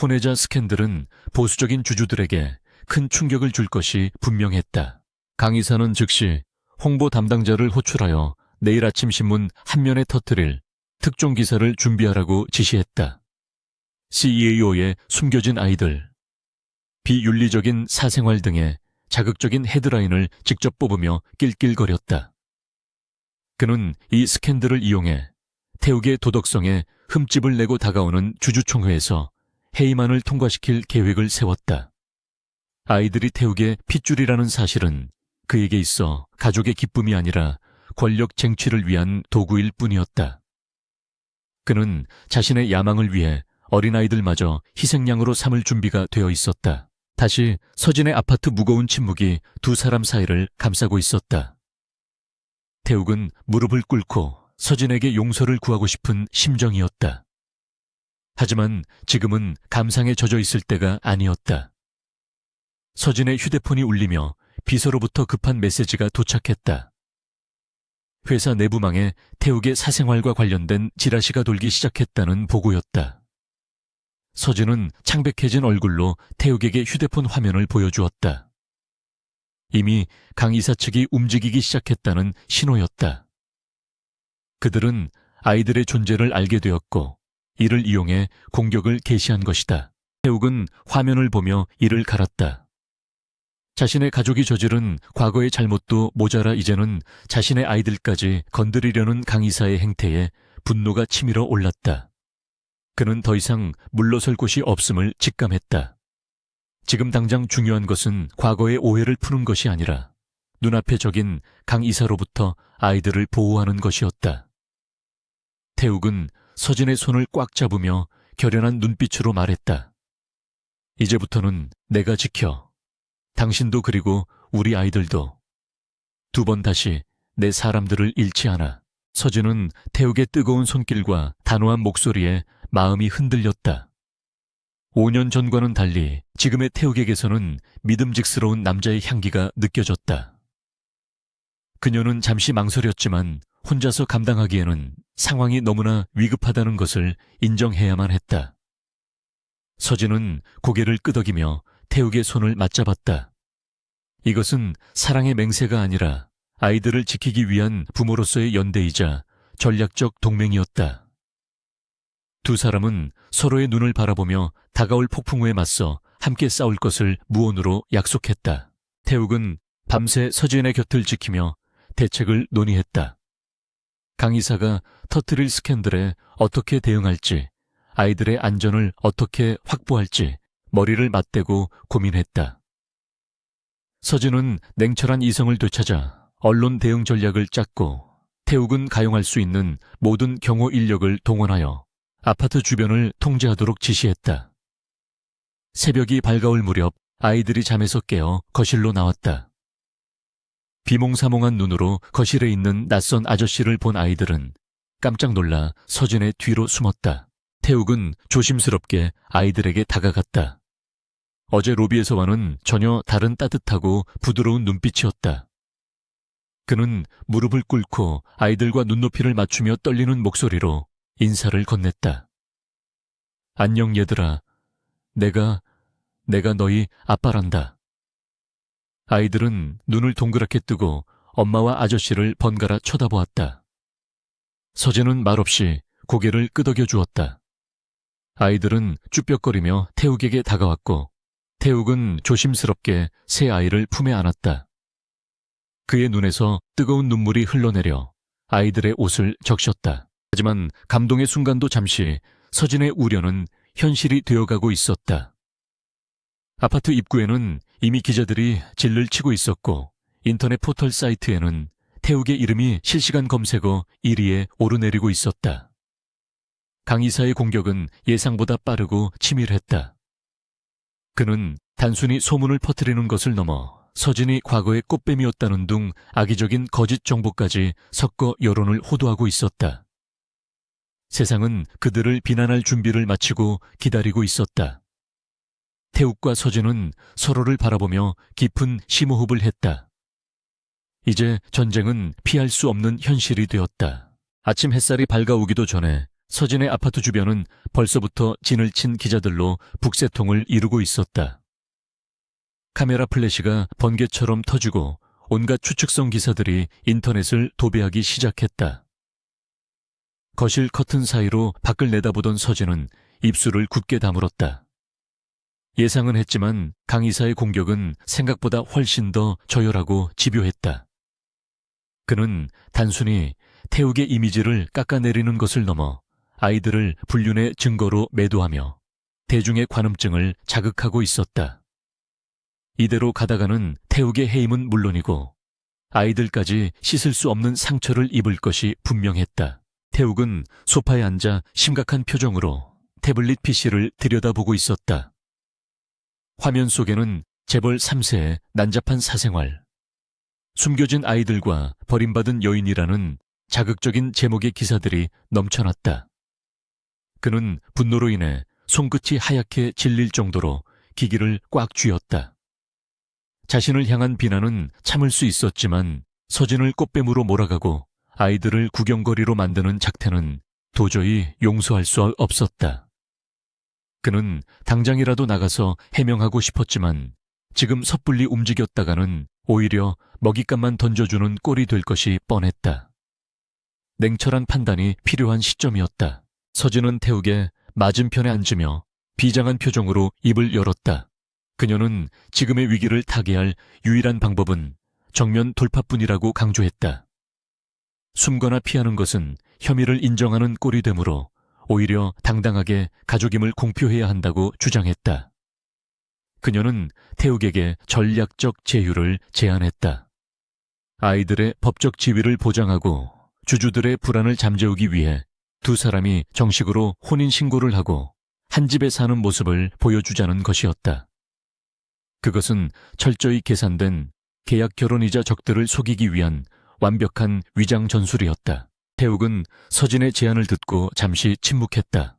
혼외자 스캔들은 보수적인 주주들에게 큰 충격을 줄 것이 분명했다. 강 이사는 즉시 홍보 담당자를 호출하여 내일 아침 신문 한 면에 터뜨릴 특종 기사를 준비하라고 지시했다. CEO의 숨겨진 아이들, 비윤리적인 사생활 등의 자극적인 헤드라인을 직접 뽑으며 낄낄거렸다. 그는 이 스캔들을 이용해 태욱의 도덕성에 흠집을 내고 다가오는 주주총회에서 회의만을 통과시킬 계획을 세웠다. 아이들이 태욱의 핏줄이라는 사실은 그에게 있어 가족의 기쁨이 아니라 권력 쟁취를 위한 도구일 뿐이었다. 그는 자신의 야망을 위해 어린아이들마저 희생양으로 삼을 준비가 되어 있었다. 다시 서진의 아파트 무거운 침묵이 두 사람 사이를 감싸고 있었다. 태욱은 무릎을 꿇고 서진에게 용서를 구하고 싶은 심정이었다. 하지만 지금은 감상에 젖어 있을 때가 아니었다. 서진의 휴대폰이 울리며 비서로부터 급한 메시지가 도착했다. 회사 내부망에 태욱의 사생활과 관련된 지라시가 돌기 시작했다는 보고였다. 서진은 창백해진 얼굴로 태욱에게 휴대폰 화면을 보여주었다. 이미 강 이사 측이 움직이기 시작했다는 신호였다. 그들은 아이들의 존재를 알게 되었고 이를 이용해 공격을 개시한 것이다. 태욱은 화면을 보며 이를 갈았다. 자신의 가족이 저지른 과거의 잘못도 모자라 이제는 자신의 아이들까지 건드리려는 강 이사의 행태에 분노가 치밀어 올랐다. 그는 더 이상 물러설 곳이 없음을 직감했다. 지금 당장 중요한 것은 과거의 오해를 푸는 것이 아니라 눈앞에 적인 강 이사로부터 아이들을 보호하는 것이었다. 태욱은 서진의 손을 꽉 잡으며 결연한 눈빛으로 말했다. 이제부터는 내가 지켜. 당신도 그리고 우리 아이들도. 두 번 다시 내 사람들을 잃지 않아. 서진은 태욱의 뜨거운 손길과 단호한 목소리에 마음이 흔들렸다. 5년 전과는 달리 지금의 태욱에게서는 믿음직스러운 남자의 향기가 느껴졌다. 그녀는 잠시 망설였지만 혼자서 감당하기에는 상황이 너무나 위급하다는 것을 인정해야만 했다. 서진은 고개를 끄덕이며 태욱의 손을 맞잡았다. 이것은 사랑의 맹세가 아니라 아이들을 지키기 위한 부모로서의 연대이자 전략적 동맹이었다. 두 사람은 서로의 눈을 바라보며 다가올 폭풍우에 맞서 함께 싸울 것을 무언으로 약속했다. 태욱은 밤새 서진의 곁을 지키며 대책을 논의했다. 강 이사가 터뜨릴 스캔들에 어떻게 대응할지, 아이들의 안전을 어떻게 확보할지 머리를 맞대고 고민했다. 서진은 냉철한 이성을 되찾아 언론 대응 전략을 짰고, 태욱은 가용할 수 있는 모든 경호 인력을 동원하여 아파트 주변을 통제하도록 지시했다. 새벽이 밝아올 무렵 아이들이 잠에서 깨어 거실로 나왔다. 비몽사몽한 눈으로 거실에 있는 낯선 아저씨를 본 아이들은 깜짝 놀라 서진의 뒤로 숨었다. 태욱은 조심스럽게 아이들에게 다가갔다. 어제 로비에서와는 전혀 다른 따뜻하고 부드러운 눈빛이었다. 그는 무릎을 꿇고 아이들과 눈높이를 맞추며 떨리는 목소리로 인사를 건넸다. 안녕 얘들아. 내가 너희 아빠란다. 아이들은 눈을 동그랗게 뜨고 엄마와 아저씨를 번갈아 쳐다보았다. 서진은 말없이 고개를 끄덕여 주었다. 아이들은 쭈뼛거리며 태욱에게 다가왔고, 태욱은 조심스럽게 새 아이를 품에 안았다. 그의 눈에서 뜨거운 눈물이 흘러내려 아이들의 옷을 적셨다. 하지만 감동의 순간도 잠시 서진의 우려는 현실이 되어가고 있었다. 아파트 입구에는 이미 기자들이 진를 치고 있었고, 인터넷 포털 사이트에는 태욱의 이름이 실시간 검색어 1위에 오르내리고 있었다. 강 이사의 공격은 예상보다 빠르고 치밀했다. 그는 단순히 소문을 퍼뜨리는 것을 넘어 서진이 과거의 꽃뱀이었다는 둥 악의적인 거짓 정보까지 섞어 여론을 호도하고 있었다. 세상은 그들을 비난할 준비를 마치고 기다리고 있었다. 태욱과 서진은 서로를 바라보며 깊은 심호흡을 했다. 이제 전쟁은 피할 수 없는 현실이 되었다. 아침 햇살이 밝아오기도 전에 서진의 아파트 주변은 벌써부터 진을 친 기자들로 북새통을 이루고 있었다. 카메라 플래시가 번개처럼 터지고 온갖 추측성 기사들이 인터넷을 도배하기 시작했다. 거실 커튼 사이로 밖을 내다보던 서진은 입술을 굳게 다물었다. 예상은 했지만 강 이사의 공격은 생각보다 훨씬 더 저열하고 집요했다. 그는 단순히 태욱의 이미지를 깎아내리는 것을 넘어 아이들을 불륜의 증거로 매도하며 대중의 관음증을 자극하고 있었다. 이대로 가다가는 태욱의 해임은 물론이고 아이들까지 씻을 수 없는 상처를 입을 것이 분명했다. 태욱은 소파에 앉아 심각한 표정으로 태블릿 PC를 들여다보고 있었다. 화면 속에는 재벌 3세의 난잡한 사생활, 숨겨진 아이들과 버림받은 여인이라는 자극적인 제목의 기사들이 넘쳐났다. 그는 분노로 인해 손끝이 하얗게 질릴 정도로 기기를 꽉 쥐었다. 자신을 향한 비난은 참을 수 있었지만 서진을 꽃뱀으로 몰아가고 아이들을 구경거리로 만드는 작태는 도저히 용서할 수 없었다. 그는 당장이라도 나가서 해명하고 싶었지만 지금 섣불리 움직였다가는 오히려 먹잇감만 던져주는 꼴이 될 것이 뻔했다. 냉철한 판단이 필요한 시점이었다. 서진은 태욱의 맞은편에 앉으며 비장한 표정으로 입을 열었다. 그녀는 지금의 위기를 타개할 유일한 방법은 정면 돌파뿐이라고 강조했다. 숨거나 피하는 것은 혐의를 인정하는 꼴이 되므로 오히려 당당하게 가족임을 공표해야 한다고 주장했다. 그녀는 태욱에게 전략적 제휴를 제안했다. 아이들의 법적 지위를 보장하고 주주들의 불안을 잠재우기 위해 두 사람이 정식으로 혼인신고를 하고 한 집에 사는 모습을 보여주자는 것이었다. 그것은 철저히 계산된 계약 결혼이자 적들을 속이기 위한 완벽한 위장 전술이었다. 태욱은 서진의 제안을 듣고 잠시 침묵했다.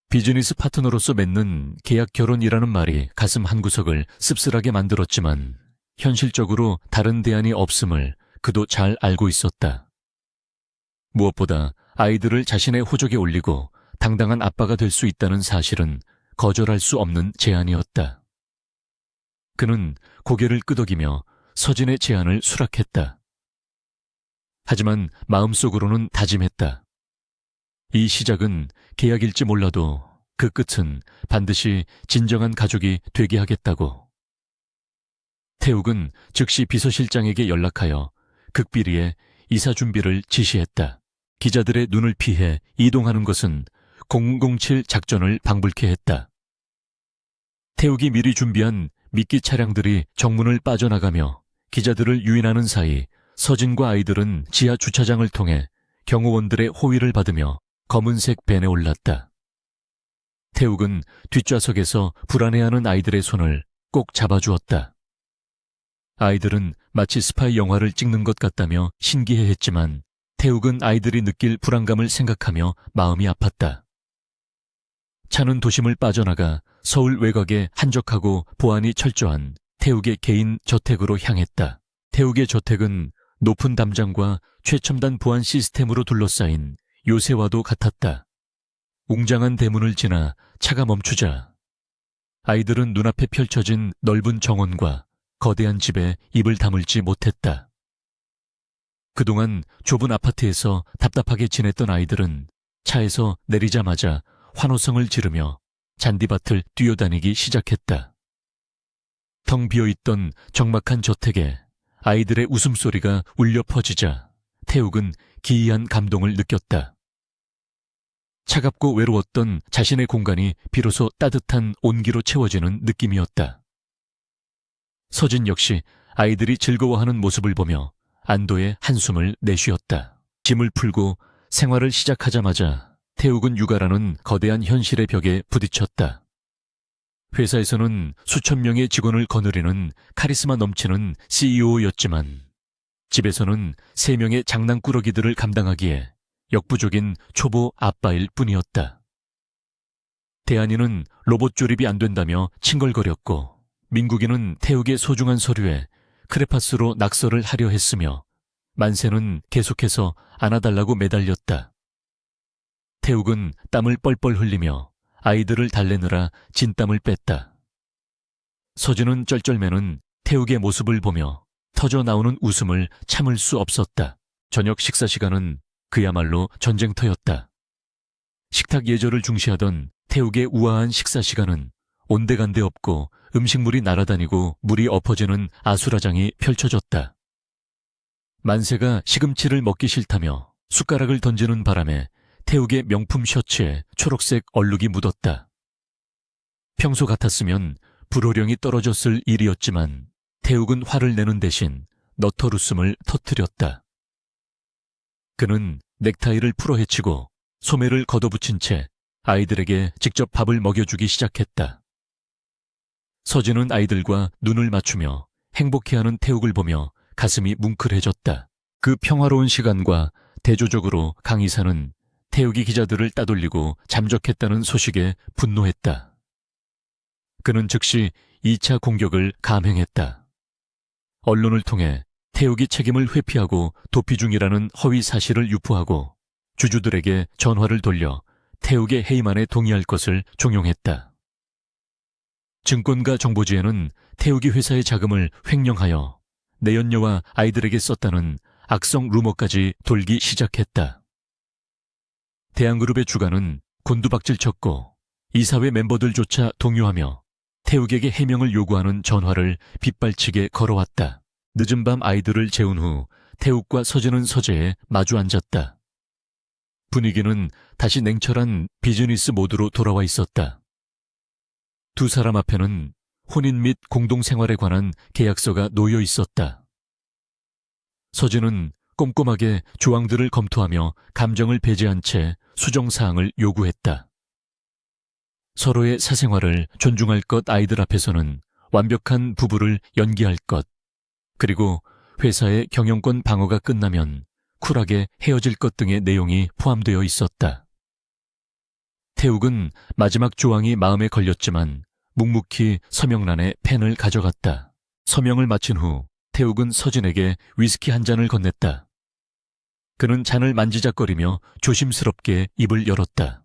비즈니스 파트너로서 맺는 계약 결혼이라는 말이 가슴 한구석을 씁쓸하게 만들었지만 현실적으로 다른 대안이 없음을 그도 잘 알고 있었다. 무엇보다 아이들을 자신의 호적에 올리고 당당한 아빠가 될 수 있다는 사실은 거절할 수 없는 제안이었다. 그는 고개를 끄덕이며 서진의 제안을 수락했다. 하지만 마음속으로는 다짐했다. 이 시작은 계약일지 몰라도 그 끝은 반드시 진정한 가족이 되게 하겠다고. 태욱은 즉시 비서실장에게 연락하여 극비리에 이사 준비를 지시했다. 기자들의 눈을 피해 이동하는 것은 007 작전을 방불케 했다. 태욱이 미리 준비한 미끼 차량들이 정문을 빠져나가며 기자들을 유인하는 사이 서진과 아이들은 지하 주차장을 통해 경호원들의 호위를 받으며 검은색 밴에 올랐다. 태욱은 뒷좌석에서 불안해하는 아이들의 손을 꼭 잡아주었다. 아이들은 마치 스파이 영화를 찍는 것 같다며 신기해했지만 태욱은 아이들이 느낄 불안감을 생각하며 마음이 아팠다. 차는 도심을 빠져나가 서울 외곽의 한적하고 보안이 철저한 태욱의 개인 저택으로 향했다. 태욱의 저택은 높은 담장과 최첨단 보안 시스템으로 둘러싸인 요새와도 같았다. 웅장한 대문을 지나 차가 멈추자 아이들은 눈앞에 펼쳐진 넓은 정원과 거대한 집에 입을 다물지 못했다. 그동안 좁은 아파트에서 답답하게 지냈던 아이들은 차에서 내리자마자 환호성을 지르며 잔디밭을 뛰어다니기 시작했다. 텅 비어있던 적막한 저택에 아이들의 웃음소리가 울려 퍼지자 태욱은 기이한 감동을 느꼈다. 차갑고 외로웠던 자신의 공간이 비로소 따뜻한 온기로 채워지는 느낌이었다. 서진 역시 아이들이 즐거워하는 모습을 보며 안도의 한숨을 내쉬었다. 짐을 풀고 생활을 시작하자마자 태욱은 육아라는 거대한 현실의 벽에 부딪혔다. 회사에서는 수천 명의 직원을 거느리는 카리스마 넘치는 CEO였지만 집에서는 3명의 장난꾸러기들을 감당하기에 역부족인 초보 아빠일 뿐이었다. 대한이는 로봇 조립이 안 된다며 칭얼거렸고 민국이는 태욱의 소중한 서류에 크레파스로 낙서를 하려 했으며 만세는 계속해서 안아달라고 매달렸다. 태욱은 땀을 뻘뻘 흘리며 아이들을 달래느라 진땀을 뺐다. 서진은 쩔쩔매는 태욱의 모습을 보며 터져 나오는 웃음을 참을 수 없었다. 저녁 식사 시간은 그야말로 전쟁터였다. 식탁 예절을 중시하던 태욱의 우아한 식사 시간은 온데간데 없고 음식물이 날아다니고 물이 엎어지는 아수라장이 펼쳐졌다. 만세가 시금치를 먹기 싫다며 숟가락을 던지는 바람에 태욱의 명품 셔츠에 초록색 얼룩이 묻었다. 평소 같았으면 불호령이 떨어졌을 일이었지만 태욱은 화를 내는 대신 너털웃음을 터뜨렸다. 그는 넥타이를 풀어헤치고 소매를 걷어붙인 채 아이들에게 직접 밥을 먹여주기 시작했다. 서진은 아이들과 눈을 맞추며 행복해하는 태욱을 보며 가슴이 뭉클해졌다. 그 평화로운 시간과 대조적으로 강 이사는 태욱이 기자들을 따돌리고 잠적했다는 소식에 분노했다. 그는 즉시 2차 공격을 감행했다. 언론을 통해 태욱이 책임을 회피하고 도피 중이라는 허위 사실을 유포하고 주주들에게 전화를 돌려 태욱의 해임안에 동의할 것을 종용했다. 증권가 정보지에는 태욱이 회사의 자금을 횡령하여 내연녀와 아이들에게 썼다는 악성 루머까지 돌기 시작했다. 대한그룹의 주가는 곤두박질쳤고 이사회 멤버들조차 동요하며 태욱에게 해명을 요구하는 전화를 빗발치게 걸어왔다. 늦은 밤 아이들을 재운 후 태욱과 서진은 서재에 마주 앉았다. 분위기는 다시 냉철한 비즈니스 모드로 돌아와 있었다. 두 사람 앞에는 혼인 및 공동생활에 관한 계약서가 놓여 있었다. 서진은 꼼꼼하게 조항들을 검토하며 감정을 배제한 채 수정사항을 요구했다. 서로의 사생활을 존중할 것, 아이들 앞에서는 완벽한 부부를 연기할 것, 그리고 회사의 경영권 방어가 끝나면 쿨하게 헤어질 것 등의 내용이 포함되어 있었다. 태욱은 마지막 조항이 마음에 걸렸지만 묵묵히 서명란에 펜을 가져갔다. 서명을 마친 후 태욱은 서진에게 위스키 한 잔을 건넸다. 그는 잔을 만지작거리며 조심스럽게 입을 열었다.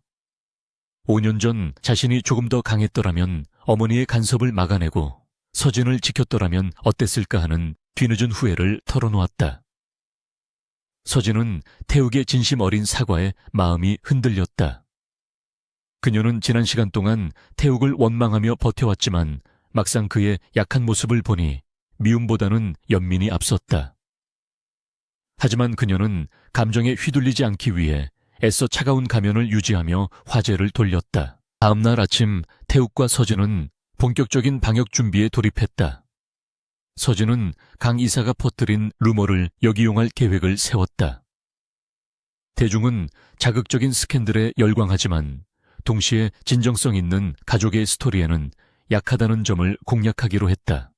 5년 전 자신이 조금 더 강했더라면 어머니의 간섭을 막아내고 서진을 지켰더라면 어땠을까 하는 뒤늦은 후회를 털어놓았다. 서진은 태욱의 진심 어린 사과에 마음이 흔들렸다. 그녀는 지난 시간 동안 태욱을 원망하며 버텨왔지만 막상 그의 약한 모습을 보니 미움보다는 연민이 앞섰다. 하지만 그녀는 감정에 휘둘리지 않기 위해 애써 차가운 가면을 유지하며 화제를 돌렸다. 다음 날 아침 태욱과 서진은 본격적인 방역 준비에 돌입했다. 서진은 강 이사가 퍼뜨린 루머를 역이용할 계획을 세웠다. 대중은 자극적인 스캔들에 열광하지만 동시에 진정성 있는 가족의 스토리에는 약하다는 점을 공략하기로 했다.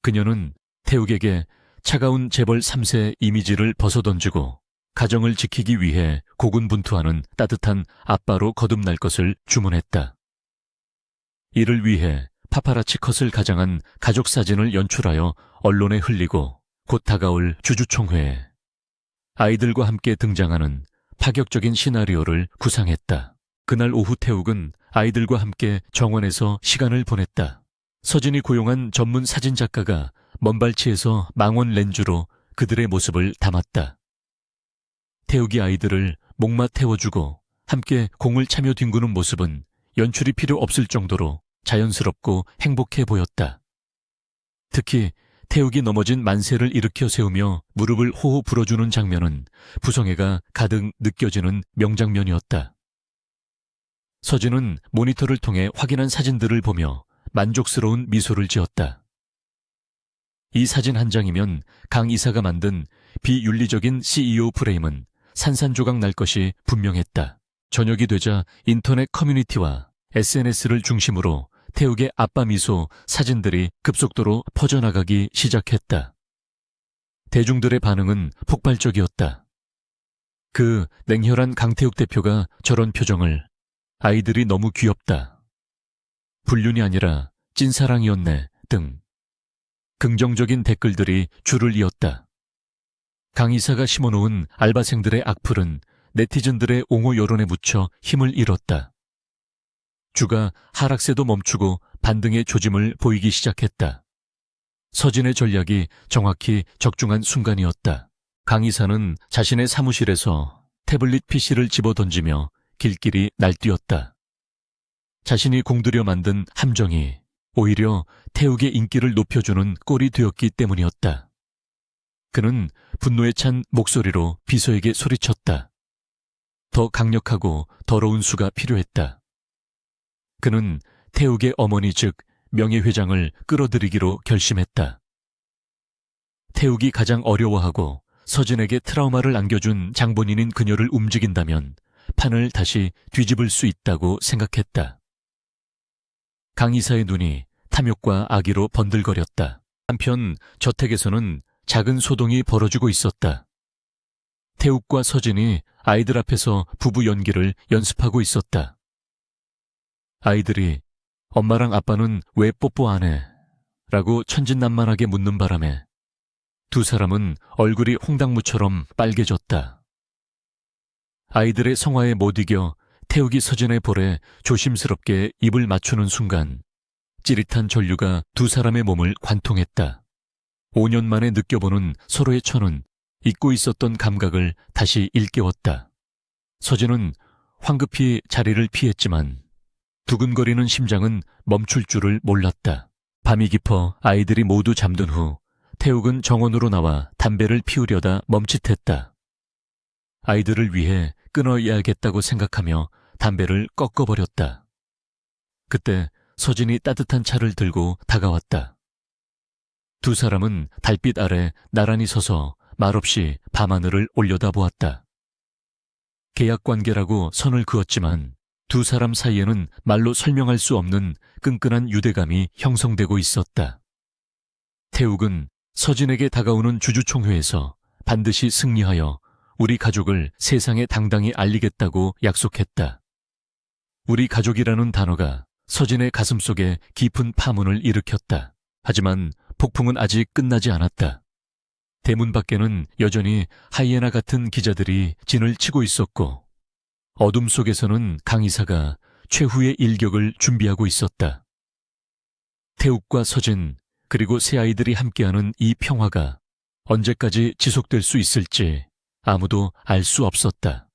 그녀는 태욱에게 차가운 재벌 3세 이미지를 벗어던지고 가정을 지키기 위해 고군분투하는 따뜻한 아빠로 거듭날 것을 주문했다. 이를 위해 파파라치 컷을 가장한 가족 사진을 연출하여 언론에 흘리고 곧 다가올 주주총회에 아이들과 함께 등장하는 파격적인 시나리오를 구상했다. 그날 오후 태욱은 아이들과 함께 정원에서 시간을 보냈다. 서진이 고용한 전문 사진작가가 먼발치에서 망원 렌즈로 그들의 모습을 담았다. 태욱이 아이들을 목마 태워주고 함께 공을 차며 뒹구는 모습은 연출이 필요 없을 정도로 자연스럽고 행복해 보였다. 특히 태욱이 넘어진 만세를 일으켜 세우며 무릎을 호호 불어주는 장면은 부성애가 가득 느껴지는 명장면이었다. 서진은 모니터를 통해 확인한 사진들을 보며 만족스러운 미소를 지었다. 이 사진 한 장이면 강 이사가 만든 비윤리적인 CEO 프레임은 산산조각 날 것이 분명했다. 저녁이 되자 인터넷 커뮤니티와 SNS를 중심으로 태욱의 아빠 미소 사진들이 급속도로 퍼져나가기 시작했다. 대중들의 반응은 폭발적이었다. 그 냉혈한 강태욱 대표가 저런 표정을 아이들이 너무 귀엽다. 불륜이 아니라 찐사랑이었네 등 긍정적인 댓글들이 줄을 이었다. 강 이사가 심어놓은 알바생들의 악플은 네티즌들의 옹호 여론에 묻혀 힘을 잃었다. 주가 하락세도 멈추고 반등의 조짐을 보이기 시작했다. 서진의 전략이 정확히 적중한 순간이었다. 강 이사는 자신의 사무실에서 태블릿 PC를 집어던지며 길길이 날뛰었다. 자신이 공들여 만든 함정이 오히려 태욱의 인기를 높여주는 꼴이 되었기 때문이었다. 그는 분노에 찬 목소리로 비서에게 소리쳤다. 더 강력하고 더러운 수가 필요했다. 그는 태욱의 어머니 즉 명예회장을 끌어들이기로 결심했다. 태욱이 가장 어려워하고 서진에게 트라우마를 안겨준 장본인인 그녀를 움직인다면 판을 다시 뒤집을 수 있다고 생각했다. 강 이사의 눈이 탐욕과 악의로 번들거렸다. 한편 저택에서는 작은 소동이 벌어지고 있었다. 태욱과 서진이 아이들 앞에서 부부 연기를 연습하고 있었다. 아이들이 엄마랑 아빠는 왜 뽀뽀 안 해? 라고 천진난만하게 묻는 바람에 두 사람은 얼굴이 홍당무처럼 빨개졌다. 아이들의 성화에 못 이겨 태욱이 서진의 볼에 조심스럽게 입을 맞추는 순간 찌릿한 전류가 두 사람의 몸을 관통했다. 5년 만에 느껴보는 서로의 천은 잊고 있었던 감각을 다시 일깨웠다. 서진은 황급히 자리를 피했지만 두근거리는 심장은 멈출 줄을 몰랐다. 밤이 깊어 아이들이 모두 잠든 후 태욱은 정원으로 나와 담배를 피우려다 멈칫했다. 아이들을 위해 끊어야겠다고 생각하며 담배를 꺾어버렸다. 그때 서진이 따뜻한 차를 들고 다가왔다. 두 사람은 달빛 아래 나란히 서서 말없이 밤하늘을 올려다보았다. 계약관계라고 선을 그었지만 두 사람 사이에는 말로 설명할 수 없는 끈끈한 유대감이 형성되고 있었다. 태욱은 서진에게 다가오는 주주총회에서 반드시 승리하여 우리 가족을 세상에 당당히 알리겠다고 약속했다. 우리 가족이라는 단어가 서진의 가슴속에 깊은 파문을 일으켰다. 하지만 폭풍은 아직 끝나지 않았다. 대문 밖에는 여전히 하이에나 같은 기자들이 진을 치고 있었고, 어둠 속에서는 강 이사가 최후의 일격을 준비하고 있었다. 태욱과 서진, 그리고 세 아이들이 함께하는 이 평화가 언제까지 지속될 수 있을지 아무도 알 수 없었다.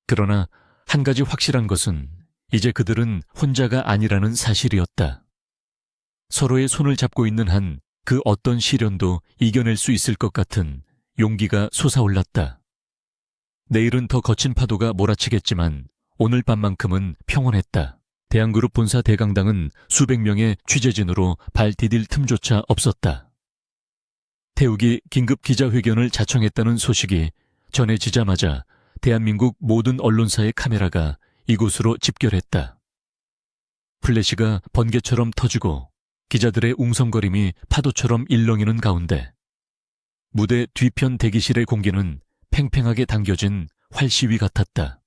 그러나 한 가지 확실한 것은 이제 그들은 혼자가 아니라는 사실이었다. 서로의 손을 잡고 있는 한 그 어떤 시련도 이겨낼 수 있을 것 같은 용기가 솟아올랐다. 내일은 더 거친 파도가 몰아치겠지만 오늘 밤만큼은 평온했다. 대한그룹 본사 대강당은 수백 명의 취재진으로 발 디딜 틈조차 없었다. 태욱이 긴급 기자회견을 자청했다는 소식이 전해지자마자 대한민국 모든 언론사의 카메라가 이곳으로 집결했다. 플래시가 번개처럼 터지고 기자들의 웅성거림이 파도처럼 일렁이는 가운데 무대 뒤편 대기실의 공기는 팽팽하게 당겨진 활시위 같았다.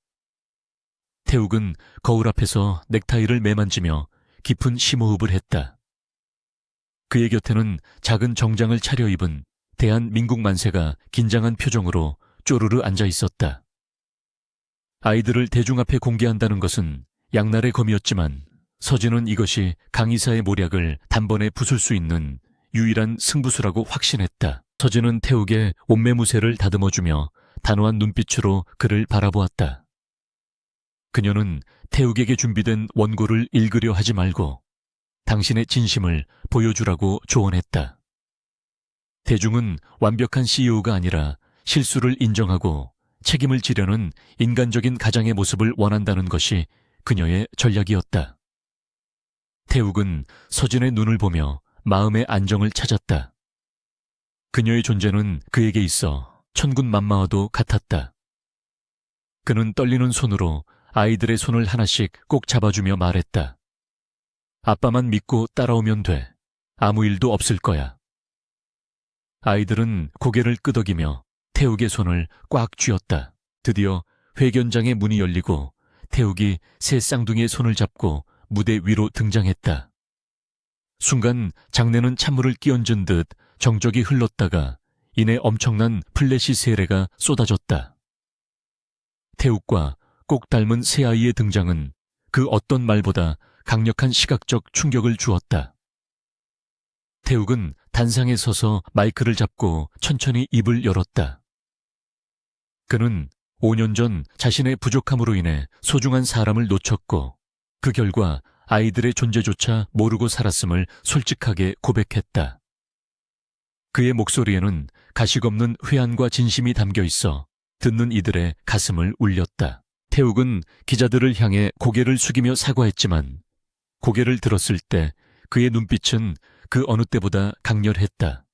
태욱은 거울 앞에서 넥타이를 매만지며 깊은 심호흡을 했다. 그의 곁에는 작은 정장을 차려입은 대한민국 만세가 긴장한 표정으로 쪼르르 앉아 있었다. 아이들을 대중 앞에 공개한다는 것은 양날의 검이었지만 서진은 이것이 강 이사의 모략을 단번에 부술 수 있는 유일한 승부수라고 확신했다. 서진은 태욱의 옷매무새를 다듬어주며 단호한 눈빛으로 그를 바라보았다. 그녀는 태욱에게 준비된 원고를 읽으려 하지 말고 당신의 진심을 보여주라고 조언했다. 대중은 완벽한 CEO가 아니라 실수를 인정하고 책임을 지려는 인간적인 가장의 모습을 원한다는 것이 그녀의 전략이었다. 태욱은 서진의 눈을 보며 마음의 안정을 찾았다. 그녀의 존재는 그에게 있어 천군만마와도 같았다. 그는 떨리는 손으로 아이들의 손을 하나씩 꼭 잡아주며 말했다. 아빠만 믿고 따라오면 돼. 아무 일도 없을 거야. 아이들은 고개를 끄덕이며 태욱의 손을 꽉 쥐었다. 드디어 회견장의 문이 열리고 태욱이 새 쌍둥이의 손을 잡고 무대 위로 등장했다. 순간 장내는 찬물을 끼얹은 듯 정적이 흘렀다가 이내 엄청난 플래시 세례가 쏟아졌다. 태욱과 꼭 닮은 새 아이의 등장은 그 어떤 말보다 강력한 시각적 충격을 주었다. 태욱은 단상에 서서 마이크를 잡고 천천히 입을 열었다. 그는 5년 전 자신의 부족함으로 인해 소중한 사람을 놓쳤고 그 결과 아이들의 존재조차 모르고 살았음을 솔직하게 고백했다. 그의 목소리에는 가식 없는 회한과 진심이 담겨 있어 듣는 이들의 가슴을 울렸다. 태욱은 기자들을 향해 고개를 숙이며 사과했지만 고개를 들었을 때 그의 눈빛은 그 어느 때보다 강렬했다.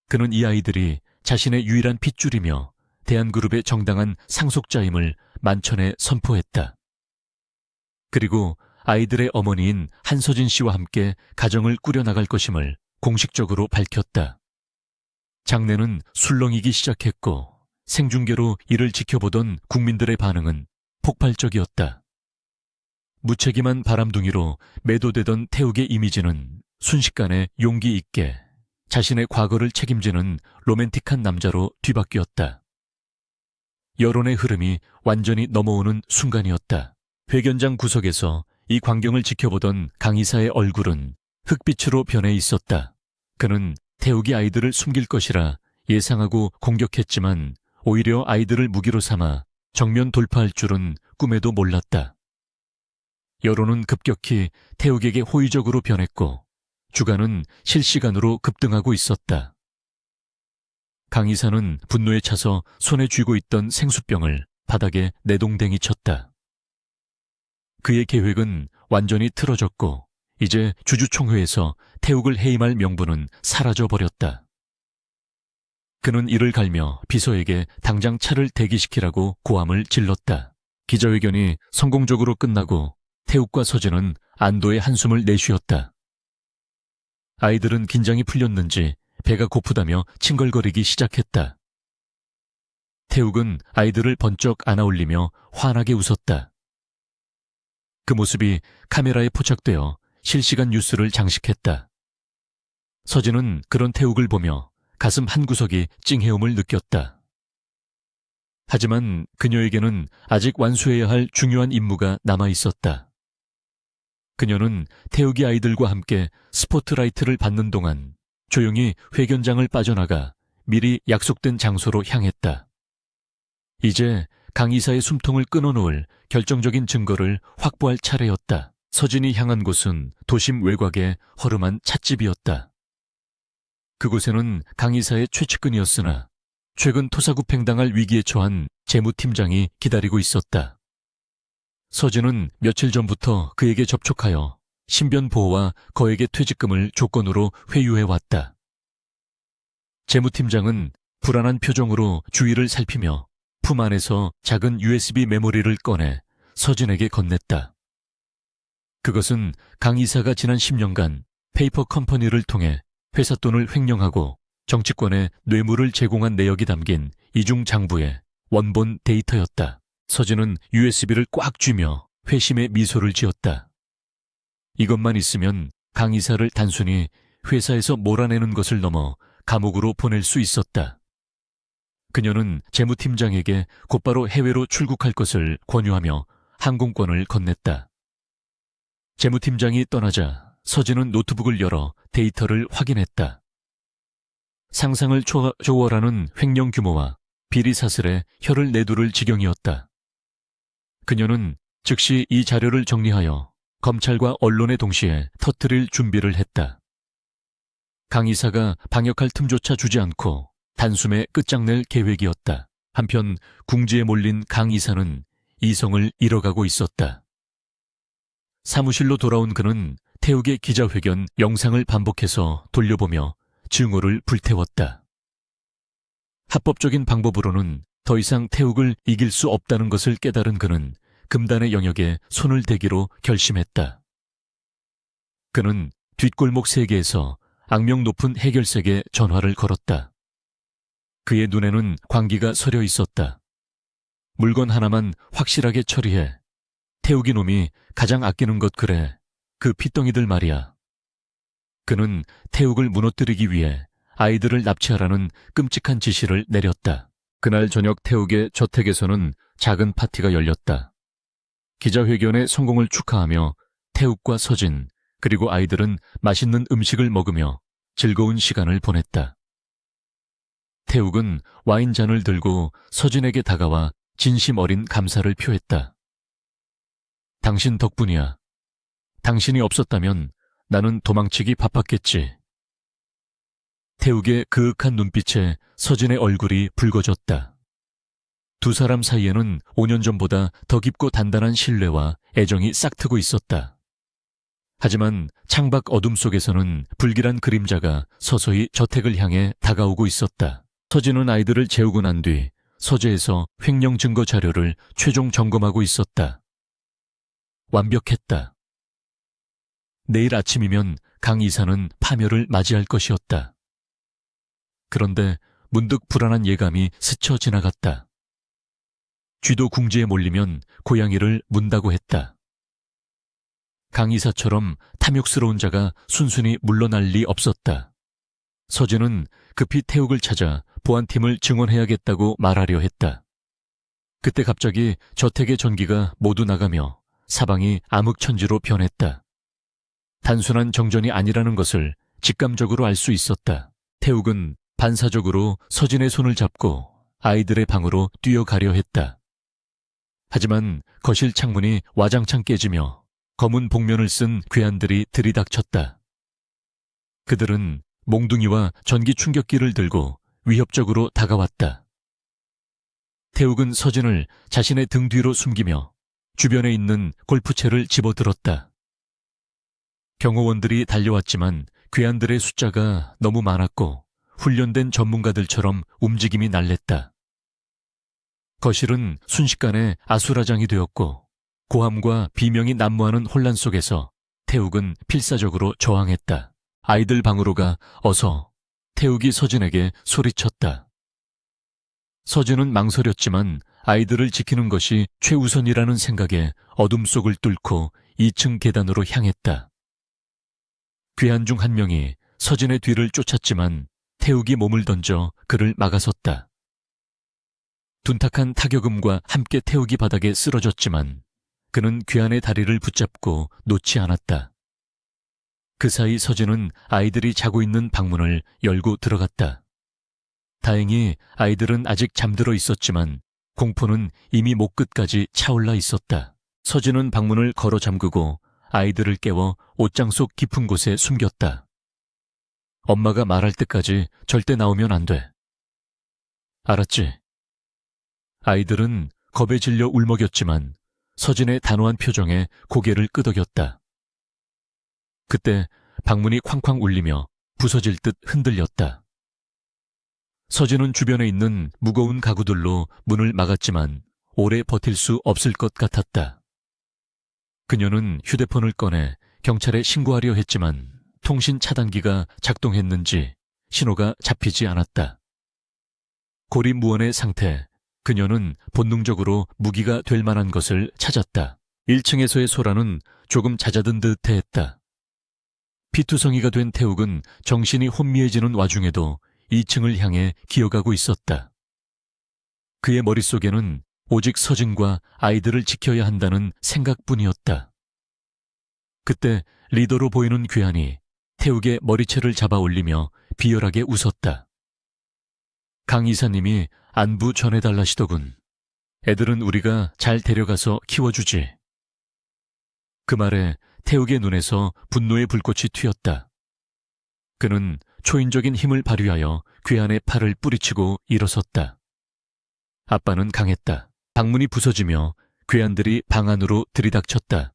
그는 이 아이들이 자신의 유일한 핏줄이며 대한그룹의 정당한 상속자임을 만천에 선포했다. 그리고 아이들의 어머니인 한서진 씨와 함께 가정을 꾸려나갈 것임을 공식적으로 밝혔다. 장내는 술렁이기 시작했고 생중계로 이를 지켜보던 국민들의 반응은 폭발적이었다. 무책임한 바람둥이로 매도되던 태욱의 이미지는 순식간에 용기 있게 자신의 과거를 책임지는 로맨틱한 남자로 뒤바뀌었다. 여론의 흐름이 완전히 넘어오는 순간이었다. 회견장 구석에서 이 광경을 지켜보던 강 이사의 얼굴은 흑빛으로 변해 있었다. 그는 태욱이 아이들을 숨길 것이라 예상하고 공격했지만 오히려 아이들을 무기로 삼아 정면 돌파할 줄은 꿈에도 몰랐다. 여론은 급격히 태욱에게 호의적으로 변했고 주가는 실시간으로 급등하고 있었다. 강 이사는 분노에 차서 손에 쥐고 있던 생수병을 바닥에 내동댕이 쳤다. 그의 계획은 완전히 틀어졌고 이제 주주총회에서 태욱을 해임할 명분은 사라져버렸다. 그는 이를 갈며 비서에게 당장 차를 대기시키라고 고함을 질렀다. 기자회견이 성공적으로 끝나고 태욱과 서진은 안도의 한숨을 내쉬었다. 아이들은 긴장이 풀렸는지 배가 고프다며 칭걸거리기 시작했다. 태욱은 아이들을 번쩍 안아올리며 환하게 웃었다. 그 모습이 카메라에 포착되어 실시간 뉴스를 장식했다. 서진은 그런 태욱을 보며 가슴 한구석이 찡해옴을 느꼈다. 하지만 그녀에게는 아직 완수해야 할 중요한 임무가 남아 있었다. 그녀는 태욱이 아이들과 함께 스포트라이트를 받는 동안 조용히 회견장을 빠져나가 미리 약속된 장소로 향했다. 이제 강 이사의 숨통을 끊어놓을 결정적인 증거를 확보할 차례였다. 서진이 향한 곳은 도심 외곽의 허름한 찻집이었다. 그곳에는 강 이사의 최측근이었으나 최근 토사구팽당할 위기에 처한 재무팀장이 기다리고 있었다. 서진은 며칠 전부터 그에게 접촉하여 신변 보호와 거액의 퇴직금을 조건으로 회유해왔다. 재무팀장은 불안한 표정으로 주위를 살피며 품 안에서 작은 USB 메모리를 꺼내 서진에게 건넸다. 그것은 강 이사가 지난 10년간 페이퍼 컴퍼니를 통해 회사 돈을 횡령하고 정치권에 뇌물을 제공한 내역이 담긴 이중 장부의 원본 데이터였다. 서진은 USB를 꽉 쥐며 회심의 미소를 지었다. 이것만 있으면 강 이사를 단순히 회사에서 몰아내는 것을 넘어 감옥으로 보낼 수 있었다. 그녀는 재무팀장에게 곧바로 해외로 출국할 것을 권유하며 항공권을 건넸다. 재무팀장이 떠나자 서진은 노트북을 열어 데이터를 확인했다. 상상을 초월하는 횡령 규모와 비리사슬에 혀를 내두를 지경이었다. 그녀는 즉시 이 자료를 정리하여 검찰과 언론에 동시에 터뜨릴 준비를 했다. 강 이사가 방역할 틈조차 주지 않고 단숨에 끝장낼 계획이었다. 한편 궁지에 몰린 강 이사는 이성을 잃어가고 있었다. 사무실로 돌아온 그는 태욱의 기자회견 영상을 반복해서 돌려보며 증오를 불태웠다. 합법적인 방법으로는 더 이상 태욱을 이길 수 없다는 것을 깨달은 그는 금단의 영역에 손을 대기로 결심했다. 그는 뒷골목 세계에서 악명 높은 해결색에 전화를 걸었다. 그의 눈에는 광기가 서려 있었다. 물건 하나만 확실하게 처리해. 태욱이 놈이 가장 아끼는 것 그래. 그 핏덩이들 말이야. 그는 태욱을 무너뜨리기 위해 아이들을 납치하라는 끔찍한 지시를 내렸다. 그날 저녁 태욱의 저택에서는 작은 파티가 열렸다. 기자회견의 성공을 축하하며 태욱과 서진 그리고 아이들은 맛있는 음식을 먹으며 즐거운 시간을 보냈다. 태욱은 와인잔을 들고 서진에게 다가와 진심 어린 감사를 표했다. 당신 덕분이야. 당신이 없었다면 나는 도망치기 바빴겠지. 태욱의 그윽한 눈빛에 서진의 얼굴이 붉어졌다. 두 사람 사이에는 5년 전보다 더 깊고 단단한 신뢰와 애정이 싹트고 있었다. 하지만 창밖 어둠 속에서는 불길한 그림자가 서서히 저택을 향해 다가오고 있었다. 서진은 아이들을 재우고 난 뒤 서재에서 횡령 증거 자료를 최종 점검하고 있었다. 완벽했다. 내일 아침이면 강 이사는 파멸을 맞이할 것이었다. 그런데 문득 불안한 예감이 스쳐 지나갔다. 쥐도 궁지에 몰리면 고양이를 문다고 했다. 강 이사처럼 탐욕스러운 자가 순순히 물러날 리 없었다. 서진은 급히 태욱을 찾아 보안팀을 증원해야겠다고 말하려 했다. 그때 갑자기 저택의 전기가 모두 나가며 사방이 암흑천지로 변했다. 단순한 정전이 아니라는 것을 직감적으로 알 수 있었다. 태욱은 반사적으로 서진의 손을 잡고 아이들의 방으로 뛰어가려 했다. 하지만 거실 창문이 와장창 깨지며 검은 복면을 쓴 괴한들이 들이닥쳤다. 그들은 몽둥이와 전기 충격기를 들고 위협적으로 다가왔다. 태욱은 서진을 자신의 등 뒤로 숨기며 주변에 있는 골프채를 집어들었다. 경호원들이 달려왔지만 괴한들의 숫자가 너무 많았고 훈련된 전문가들처럼 움직임이 날랬다. 거실은 순식간에 아수라장이 되었고 고함과 비명이 난무하는 혼란 속에서 태욱은 필사적으로 저항했다. 아이들 방으로 가 어서. 태욱이 서진에게 소리쳤다. 서진은 망설였지만 아이들을 지키는 것이 최우선이라는 생각에 어둠 속을 뚫고 2층 계단으로 향했다. 괴한 중 한 명이 서진의 뒤를 쫓았지만 태욱이 몸을 던져 그를 막아섰다. 둔탁한 타격음과 함께 태욱이 바닥에 쓰러졌지만 그는 괴한의 다리를 붙잡고 놓지 않았다. 그 사이 서진은 아이들이 자고 있는 방문을 열고 들어갔다. 다행히 아이들은 아직 잠들어 있었지만 공포는 이미 목 끝까지 차올라 있었다. 서진은 방문을 걸어 잠그고 아이들을 깨워 옷장 속 깊은 곳에 숨겼다. 엄마가 말할 때까지 절대 나오면 안 돼. 알았지? 아이들은 겁에 질려 울먹였지만 서진의 단호한 표정에 고개를 끄덕였다. 그때 방문이 쾅쾅 울리며 부서질 듯 흔들렸다. 서진은 주변에 있는 무거운 가구들로 문을 막았지만 오래 버틸 수 없을 것 같았다. 그녀는 휴대폰을 꺼내 경찰에 신고하려 했지만 통신 차단기가 작동했는지 신호가 잡히지 않았다. 고립무원의 상태, 그녀는 본능적으로 무기가 될 만한 것을 찾았다. 1층에서의 소라는 조금 잦아든 듯했다. 피투성이가 된 태욱은 정신이 혼미해지는 와중에도 2층을 향해 기어가고 있었다. 그의 머릿속에는 오직 서진과 아이들을 지켜야 한다는 생각뿐이었다. 그때 리더로 보이는 괴한이 태욱의 머리채를 잡아 올리며 비열하게 웃었다. 강 이사님이 안부 전해달라시더군. 애들은 우리가 잘 데려가서 키워주지. 그 말에 태욱의 눈에서 분노의 불꽃이 튀었다. 그는 초인적인 힘을 발휘하여 괴한의 팔을 뿌리치고 일어섰다. 아빠는 강했다. 방문이 부서지며 괴한들이 방 안으로 들이닥쳤다.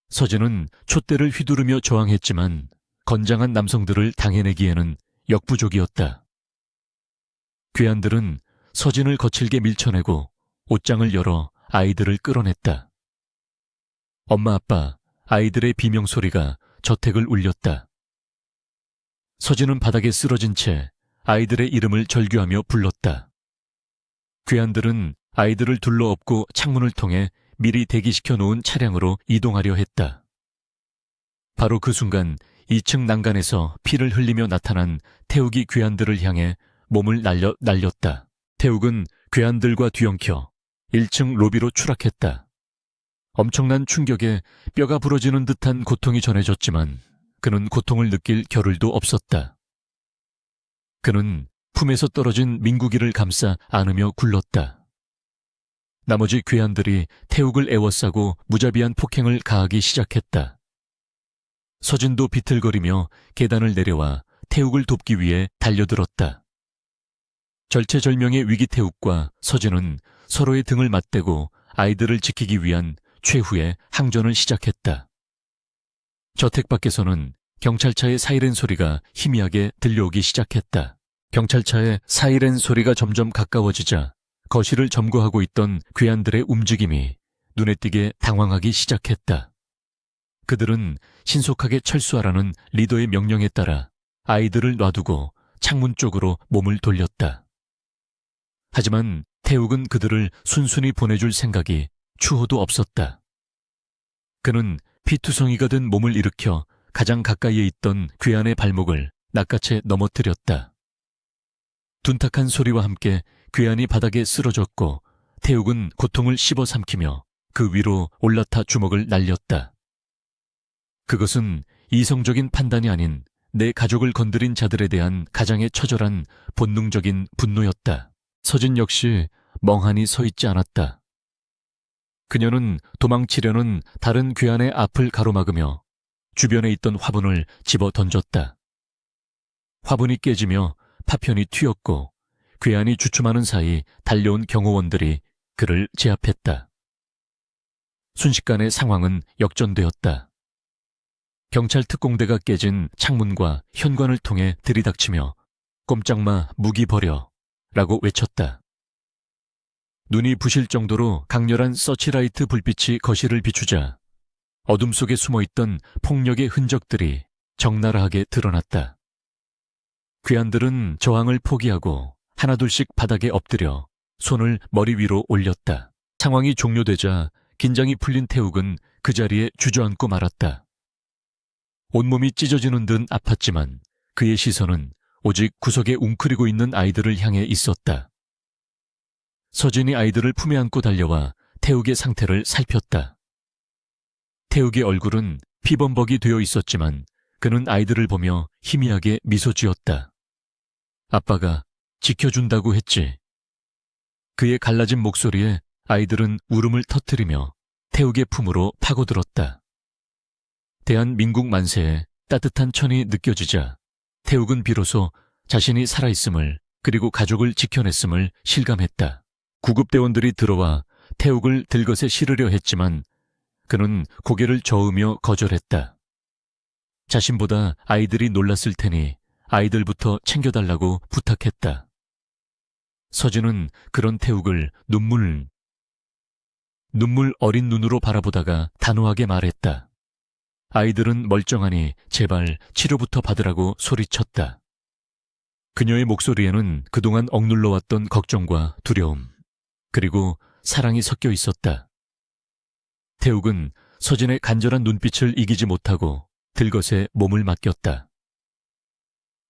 서진은 촛대를 휘두르며 저항했지만 건장한 남성들을 당해내기에는 역부족이었다. 괴한들은 서진을 거칠게 밀쳐내고 옷장을 열어 아이들을 끌어냈다. 엄마 아빠, 아이들의 비명소리가 저택을 울렸다. 서진은 바닥에 쓰러진 채 아이들의 이름을 절규하며 불렀다. 괴한들은 아이들을 둘러엎고 창문을 통해 미리 대기시켜 놓은 차량으로 이동하려 했다. 바로 그 순간 2층 난간에서 피를 흘리며 나타난 태욱이 괴한들을 향해 몸을 날렸다. 태욱은 괴한들과 뒤엉켜 1층 로비로 추락했다. 엄청난 충격에 뼈가 부러지는 듯한 고통이 전해졌지만 그는 고통을 느낄 겨를도 없었다. 그는 품에서 떨어진 민국이를 감싸 안으며 굴렀다. 나머지 괴한들이 태욱을 에워싸고 무자비한 폭행을 가하기 시작했다. 서진도 비틀거리며 계단을 내려와 태욱을 돕기 위해 달려들었다. 절체절명의 위기 태욱과 서진은 서로의 등을 맞대고 아이들을 지키기 위한 최후의 항전을 시작했다. 저택 밖에서는 경찰차의 사이렌 소리가 희미하게 들려오기 시작했다. 경찰차의 사이렌 소리가 점점 가까워지자 거실을 점거하고 있던 괴한들의 움직임이 눈에 띄게 당황하기 시작했다. 그들은 신속하게 철수하라는 리더의 명령에 따라 아이들을 놔두고 창문 쪽으로 몸을 돌렸다. 하지만 태욱은 그들을 순순히 보내줄 생각이 추호도 없었다. 그는 피투성이가 된 몸을 일으켜 가장 가까이에 있던 괴한의 발목을 낚아채 넘어뜨렸다. 둔탁한 소리와 함께 괴한이 바닥에 쓰러졌고 태욱은 고통을 씹어삼키며 그 위로 올라타 주먹을 날렸다. 그것은 이성적인 판단이 아닌 내 가족을 건드린 자들에 대한 가장의 처절한 본능적인 분노였다. 서진 역시 멍하니 서 있지 않았다. 그녀는 도망치려는 다른 괴한의 앞을 가로막으며 주변에 있던 화분을 집어 던졌다. 화분이 깨지며 파편이 튀었고 괴한이 주춤하는 사이 달려온 경호원들이 그를 제압했다. 순식간에 상황은 역전되었다. 경찰 특공대가 깨진 창문과 현관을 통해 들이닥치며 꼼짝마 무기 버려 라고 외쳤다. 눈이 부실 정도로 강렬한 서치라이트 불빛이 거실을 비추자 어둠 속에 숨어있던 폭력의 흔적들이 적나라하게 드러났다. 괴한들은 저항을 포기하고 하나둘씩 바닥에 엎드려 손을 머리 위로 올렸다. 상황이 종료되자 긴장이 풀린 태욱은 그 자리에 주저앉고 말았다. 온몸이 찢어지는 듯 아팠지만 그의 시선은 오직 구석에 웅크리고 있는 아이들을 향해 있었다. 서진이 아이들을 품에 안고 달려와 태욱의 상태를 살폈다. 태욱의 얼굴은 피범벅이 되어 있었지만 그는 아이들을 보며 희미하게 미소 지었다. 아빠가 지켜준다고 했지. 그의 갈라진 목소리에 아이들은 울음을 터뜨리며 태욱의 품으로 파고들었다. 대한민국 만세에 따뜻한 천이 느껴지자 태욱은 비로소 자신이 살아있음을 그리고 가족을 지켜냈음을 실감했다. 구급대원들이 들어와 태욱을 들것에 실으려 했지만 그는 고개를 저으며 거절했다. 자신보다 아이들이 놀랐을 테니 아이들부터 챙겨달라고 부탁했다. 서진은 그런 태욱을 눈물 어린 눈으로 바라보다가 단호하게 말했다. 아이들은 멀쩡하니 제발 치료부터 받으라고 소리쳤다. 그녀의 목소리에는 그동안 억눌러왔던 걱정과 두려움, 그리고 사랑이 섞여 있었다. 태욱은 서진의 간절한 눈빛을 이기지 못하고 들것에 몸을 맡겼다.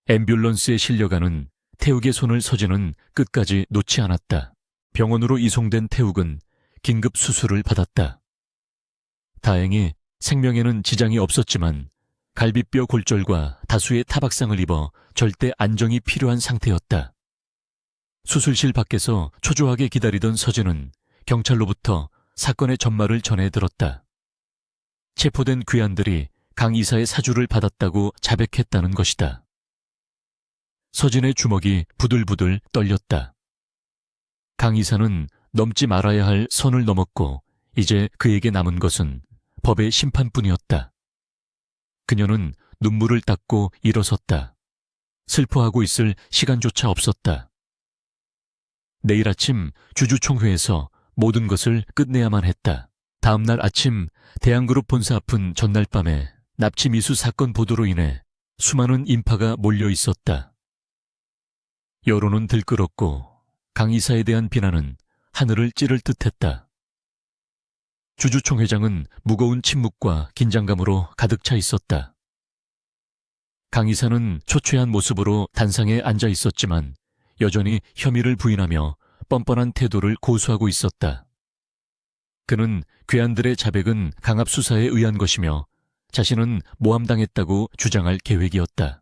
앰뷸런스에 실려가는 태욱의 손을 서진은 끝까지 놓지 않았다. 병원으로 이송된 태욱은 긴급 수술을 받았다. 다행히 생명에는 지장이 없었지만 갈비뼈 골절과 다수의 타박상을 입어 절대 안정이 필요한 상태였다. 수술실 밖에서 초조하게 기다리던 서진은 경찰로부터 사건의 전말을 전해 들었다. 체포된 괴한들이 강 이사의 사주를 받았다고 자백했다는 것이다. 서진의 주먹이 부들부들 떨렸다. 강 이사는 넘지 말아야 할 선을 넘었고 이제 그에게 남은 것은 법의 심판뿐이었다. 그녀는 눈물을 닦고 일어섰다. 슬퍼하고 있을 시간조차 없었다. 내일 아침 주주총회에서 모든 것을 끝내야만 했다. 다음 날 아침 대한그룹 본사 앞은 전날 밤에 납치 미수 사건 보도로 인해 수많은 인파가 몰려 있었다. 여론은 들끓었고 강 이사에 대한 비난은 하늘을 찌를 듯했다. 주주총회장은 무거운 침묵과 긴장감으로 가득 차 있었다. 강 이사는 초췌한 모습으로 단상에 앉아 있었지만 여전히 혐의를 부인하며 뻔뻔한 태도를 고수하고 있었다. 그는 괴한들의 자백은 강압 수사에 의한 것이며 자신은 모함당했다고 주장할 계획이었다.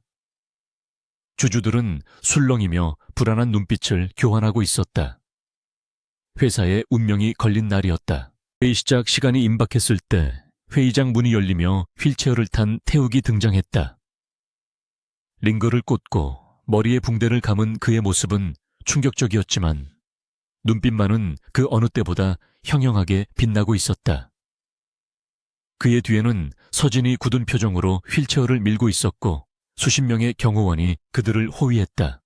주주들은 술렁이며 불안한 눈빛을 교환하고 있었다. 회사의 운명이 걸린 날이었다. 회의 시작 시간이 임박했을 때 회의장 문이 열리며 휠체어를 탄 태욱이 등장했다. 링거를 꽂고 머리에 붕대를 감은 그의 모습은 충격적이었지만 눈빛만은 그 어느 때보다 형형하게 빛나고 있었다. 그의 뒤에는 서진이 굳은 표정으로 휠체어를 밀고 있었고 수십 명의 경호원이 그들을 호위했다.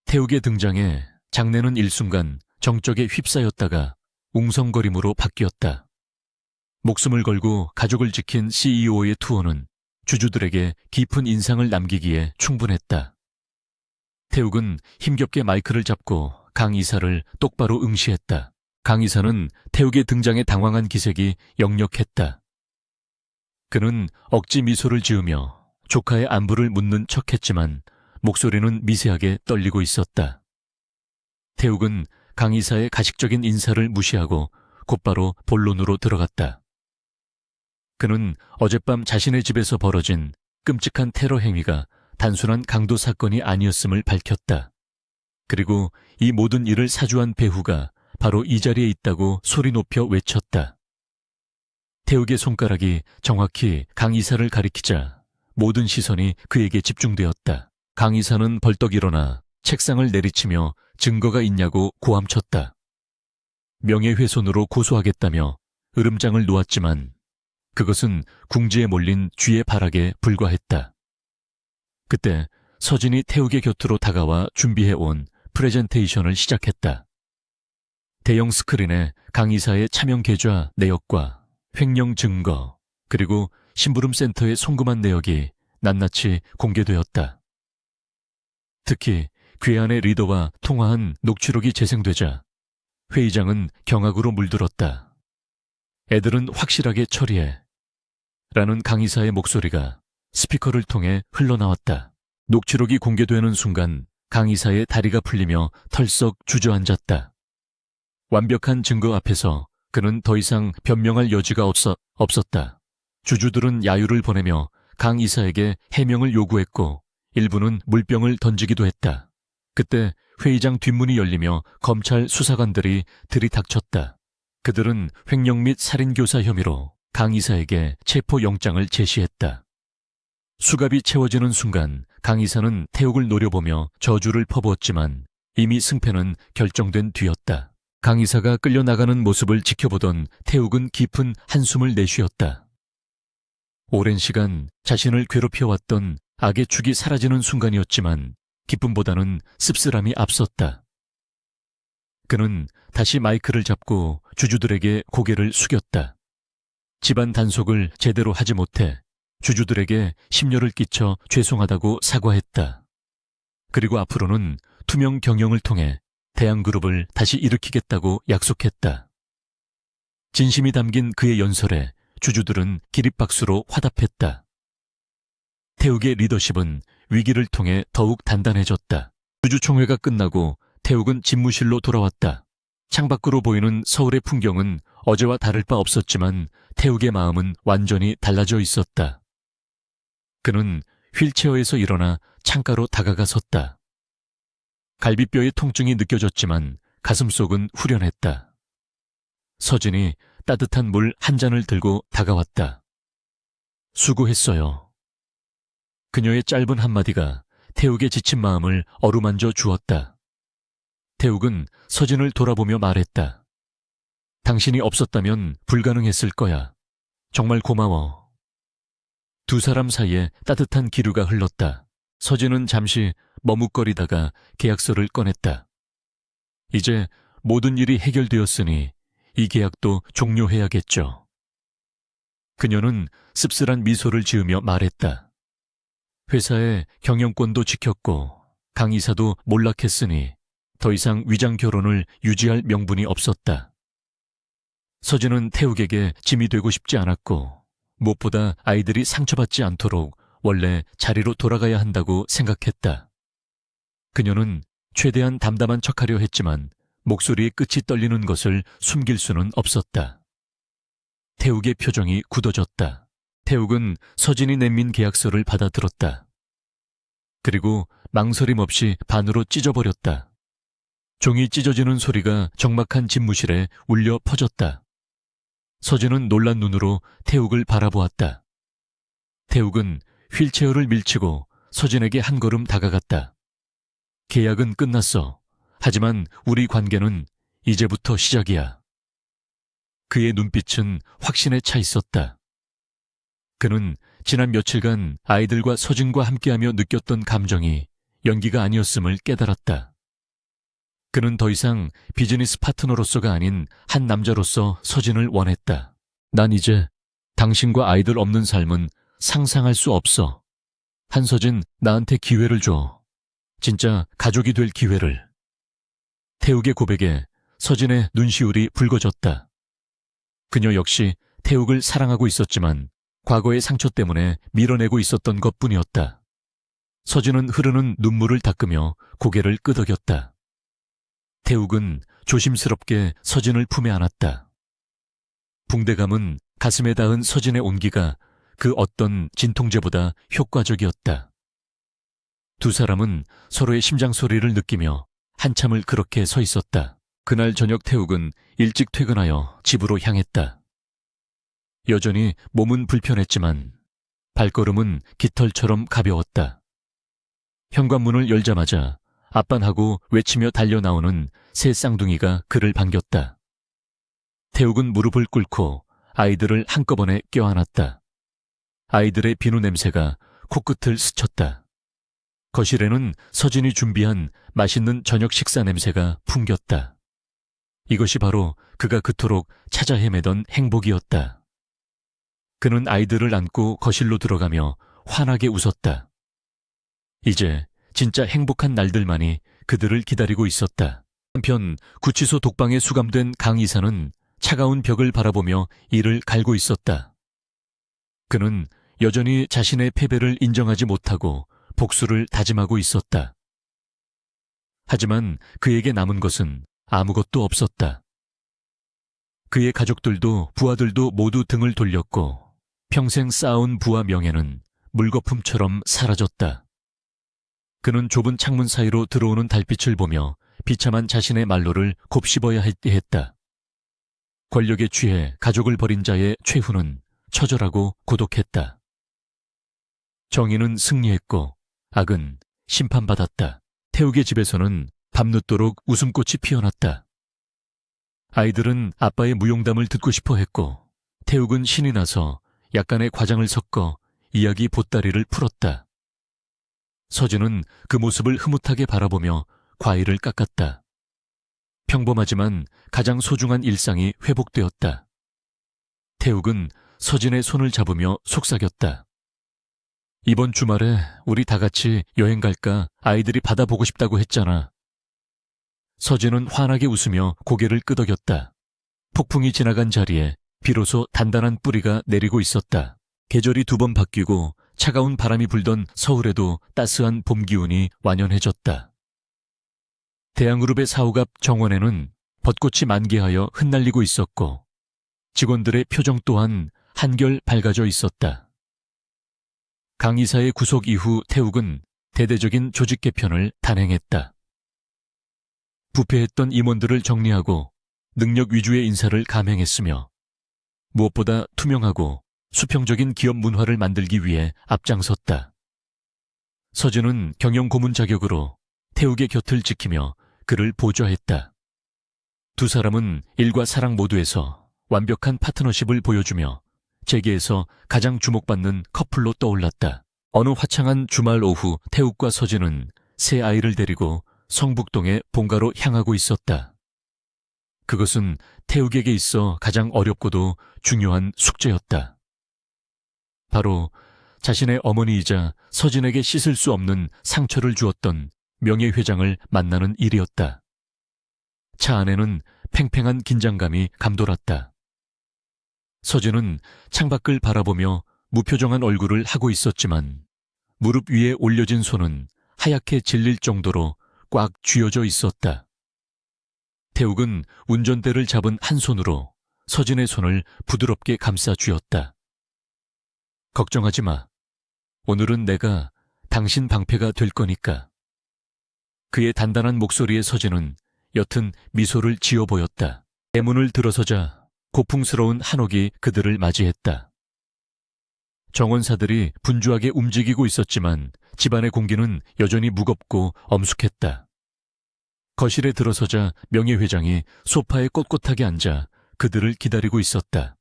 태욱의 등장에 장내는 일순간 정적에 휩싸였다가 웅성거림으로 바뀌었다. 목숨을 걸고 가족을 지킨 CEO의 투혼은 주주들에게 깊은 인상을 남기기에 충분했다. 태욱은 힘겹게 마이크를 잡고 강 이사를 똑바로 응시했다. 강 이사는 태욱의 등장에 당황한 기색이 역력했다. 그는 억지 미소를 지으며 조카의 안부를 묻는 척했지만 목소리는 미세하게 떨리고 있었다. 태욱은 강 이사의 가식적인 인사를 무시하고 곧바로 본론으로 들어갔다. 그는 어젯밤 자신의 집에서 벌어진 끔찍한 테러 행위가 단순한 강도 사건이 아니었음을 밝혔다. 그리고 이 모든 일을 사주한 배후가 바로 이 자리에 있다고 소리 높여 외쳤다. 태욱의 손가락이 정확히 강 이사를 가리키자 모든 시선이 그에게 집중되었다. 강 이사는 벌떡 일어나 책상을 내리치며 증거가 있냐고 고함쳤다. 명예훼손으로 고소하겠다며 으름장을 놓았지만 그것은 궁지에 몰린 쥐의 발악에 불과했다. 그때 서진이 태욱의 곁으로 다가와 준비해온 프레젠테이션을 시작했다. 대형 스크린에 강 이사의 차명 계좌 내역과 횡령 증거 그리고 심부름센터의 송금한 내역이 낱낱이 공개되었다. 특히 괴한의 리더와 통화한 녹취록이 재생되자 회의장은 경악으로 물들었다. 애들은 확실하게 처리해 라는 강 이사의 목소리가 스피커를 통해 흘러나왔다. 녹취록이 공개되는 순간 강 이사의 다리가 풀리며 털썩 주저앉았다. 완벽한 증거 앞에서 그는 더 이상 변명할 여지가 없었다. 주주들은 야유를 보내며 강 이사에게 해명을 요구했고 일부는 물병을 던지기도 했다. 그때 회의장 뒷문이 열리며 검찰 수사관들이 들이닥쳤다. 그들은 횡령 및 살인교사 혐의로 강 이사에게 체포영장을 제시했다. 수갑이 채워지는 순간 강 이사는 태욱을 노려보며 저주를 퍼부었지만 이미 승패는 결정된 뒤였다. 강 이사가 끌려나가는 모습을 지켜보던 태욱은 깊은 한숨을 내쉬었다. 오랜 시간 자신을 괴롭혀왔던 악의 축이 사라지는 순간이었지만 기쁨보다는 씁쓸함이 앞섰다. 그는 다시 마이크를 잡고 주주들에게 고개를 숙였다. 집안 단속을 제대로 하지 못해 주주들에게 심려를 끼쳐 죄송하다고 사과했다. 그리고 앞으로는 투명 경영을 통해 대한그룹을 다시 일으키겠다고 약속했다. 진심이 담긴 그의 연설에 주주들은 기립박수로 화답했다. 태욱의 리더십은 위기를 통해 더욱 단단해졌다. 주주총회가 끝나고 태욱은 집무실로 돌아왔다. 창밖으로 보이는 서울의 풍경은 어제와 다를 바 없었지만 태욱의 마음은 완전히 달라져 있었다. 그는 휠체어에서 일어나 창가로 다가가 섰다. 갈비뼈의 통증이 느껴졌지만 가슴속은 후련했다. 서진이 따뜻한 물 한 잔을 들고 다가왔다. 수고했어요. 그녀의 짧은 한마디가 태욱의 지친 마음을 어루만져 주었다. 태욱은 서진을 돌아보며 말했다. 당신이 없었다면 불가능했을 거야. 정말 고마워. 두 사람 사이에 따뜻한 기류가 흘렀다. 서진은 잠시 머뭇거리다가 계약서를 꺼냈다. 이제 모든 일이 해결되었으니 이 계약도 종료해야겠죠. 그녀는 씁쓸한 미소를 지으며 말했다. 회사의 경영권도 지켰고 강 이사도 몰락했으니 더 이상 위장 결혼을 유지할 명분이 없었다. 서진은 태욱에게 짐이 되고 싶지 않았고 무엇보다 아이들이 상처받지 않도록 원래 자리로 돌아가야 한다고 생각했다. 그녀는 최대한 담담한 척하려 했지만 목소리의 끝이 떨리는 것을 숨길 수는 없었다. 태욱의 표정이 굳어졌다. 태욱은 서진이 내민 계약서를 받아들었다. 그리고 망설임 없이 반으로 찢어버렸다. 종이 찢어지는 소리가 적막한 집무실에 울려 퍼졌다. 서진은 놀란 눈으로 태욱을 바라보았다. 태욱은 휠체어를 밀치고 서진에게 한 걸음 다가갔다. 계약은 끝났어. 하지만 우리 관계는 이제부터 시작이야. 그의 눈빛은 확신에 차 있었다. 그는 지난 며칠간 아이들과 서진과 함께하며 느꼈던 감정이 연기가 아니었음을 깨달았다. 그는 더 이상 비즈니스 파트너로서가 아닌 한 남자로서 서진을 원했다. 난 이제 당신과 아이들 없는 삶은 상상할 수 없어. 한서진, 나한테 기회를 줘. 진짜 가족이 될 기회를. 태욱의 고백에 서진의 눈시울이 붉어졌다. 그녀 역시 태욱을 사랑하고 있었지만 과거의 상처 때문에 밀어내고 있었던 것뿐이었다. 서진은 흐르는 눈물을 닦으며 고개를 끄덕였다. 태욱은 조심스럽게 서진을 품에 안았다. 붕대감은 가슴에 닿은 서진의 온기가 그 어떤 진통제보다 효과적이었다. 두 사람은 서로의 심장 소리를 느끼며 한참을 그렇게 서 있었다. 그날 저녁 태욱은 일찍 퇴근하여 집으로 향했다. 여전히 몸은 불편했지만 발걸음은 깃털처럼 가벼웠다. 현관문을 열자마자 아빤하고 외치며 달려나오는 새 쌍둥이가 그를 반겼다. 태욱은 무릎을 꿇고 아이들을 한꺼번에 껴안았다. 아이들의 비누 냄새가 코끝을 스쳤다. 거실에는 서진이 준비한 맛있는 저녁 식사 냄새가 풍겼다. 이것이 바로 그가 그토록 찾아 헤매던 행복이었다. 그는 아이들을 안고 거실로 들어가며 환하게 웃었다. 이제 진짜 행복한 날들만이 그들을 기다리고 있었다. 한편 구치소 독방에 수감된 강 이사는 차가운 벽을 바라보며 이를 갈고 있었다. 그는 여전히 자신의 패배를 인정하지 못하고 복수를 다짐하고 있었다. 하지만 그에게 남은 것은 아무것도 없었다. 그의 가족들도 부하들도 모두 등을 돌렸고 평생 쌓아온 부와 명예는 물거품처럼 사라졌다. 그는 좁은 창문 사이로 들어오는 달빛을 보며 비참한 자신의 말로를 곱씹어야 했다. 권력에 취해 가족을 버린 자의 최후는 처절하고 고독했다. 정의는 승리했고 악은 심판받았다. 태욱의 집에서는 밤늦도록 웃음꽃이 피어났다. 아이들은 아빠의 무용담을 듣고 싶어 했고 태욱은 신이 나서 약간의 과장을 섞어 이야기 보따리를 풀었다. 서진은 그 모습을 흐뭇하게 바라보며 과일을 깎았다. 평범하지만 가장 소중한 일상이 회복되었다. 태욱은 서진의 손을 잡으며 속삭였다. 이번 주말에 우리 다 같이 여행 갈까? 아이들이 바다 보고 싶다고 했잖아. 서진은 환하게 웃으며 고개를 끄덕였다. 폭풍이 지나간 자리에 비로소 단단한 뿌리가 내리고 있었다. 계절이 2번 바뀌고 차가운 바람이 불던 서울에도 따스한 봄 기운이 완연해졌다. 대양그룹의 사옥 앞 정원에는 벚꽃이 만개하여 흩날리고 있었고 직원들의 표정 또한 한결 밝아져 있었다. 강 이사의 구속 이후 태욱은 대대적인 조직 개편을 단행했다. 부패했던 임원들을 정리하고 능력 위주의 인사를 감행했으며 무엇보다 투명하고 수평적인 기업 문화를 만들기 위해 앞장섰다. 서진은 경영 고문 자격으로 태욱의 곁을 지키며 그를 보좌했다. 두 사람은 일과 사랑 모두에서 완벽한 파트너십을 보여주며 재계에서 가장 주목받는 커플로 떠올랐다. 어느 화창한 주말 오후 태욱과 서진은 새 아이를 데리고 성북동의 본가로 향하고 있었다. 그것은 태욱에게 있어 가장 어렵고도 중요한 숙제였다. 바로 자신의 어머니이자 서진에게 씻을 수 없는 상처를 주었던 명예회장을 만나는 일이었다. 차 안에는 팽팽한 긴장감이 감돌았다. 서진은 창밖을 바라보며 무표정한 얼굴을 하고 있었지만 무릎 위에 올려진 손은 하얗게 질릴 정도로 꽉 쥐어져 있었다. 태욱은 운전대를 잡은 한 손으로 서진의 손을 부드럽게 감싸 쥐었다. 걱정하지 마. 오늘은 내가 당신 방패가 될 거니까. 그의 단단한 목소리에 서진은 옅은 미소를 지어 보였다. 대문을 들어서자 고풍스러운 한옥이 그들을 맞이했다. 정원사들이 분주하게 움직이고 있었지만 집안의 공기는 여전히 무겁고 엄숙했다. 거실에 들어서자 명예회장이 소파에 꼿꼿하게 앉아 그들을 기다리고 있었다.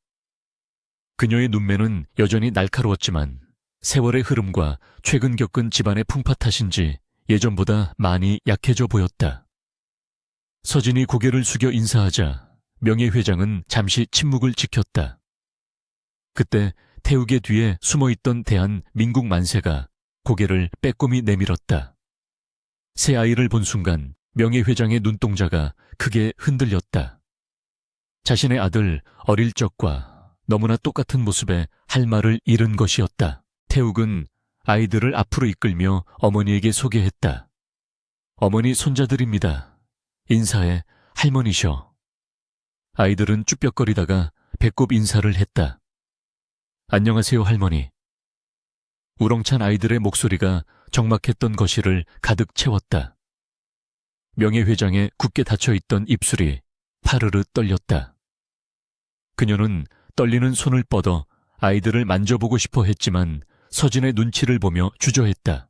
그녀의 눈매는 여전히 날카로웠지만 세월의 흐름과 최근 겪은 집안의 풍파 탓인지 예전보다 많이 약해져 보였다. 서진이 고개를 숙여 인사하자 명예회장은 잠시 침묵을 지켰다. 그때 태욱의 뒤에 숨어있던 대한민국 만세가 고개를 빼꼼히 내밀었다. 새 아이를 본 순간 명예회장의 눈동자가 크게 흔들렸다. 자신의 아들 어릴 적과 너무나 똑같은 모습에 할 말을 잃은 것이었다. 태욱은 아이들을 앞으로 이끌며 어머니에게 소개했다. 어머니 손자들입니다. 인사해 할머니셔. 아이들은 쭈뼛거리다가 배꼽 인사를 했다. 안녕하세요 할머니. 우렁찬 아이들의 목소리가 적막했던 거실을 가득 채웠다. 명예회장의 굳게 닫혀있던 입술이 파르르 떨렸다. 그녀는 떨리는 손을 뻗어 아이들을 만져보고 싶어 했지만 서진의 눈치를 보며 주저했다.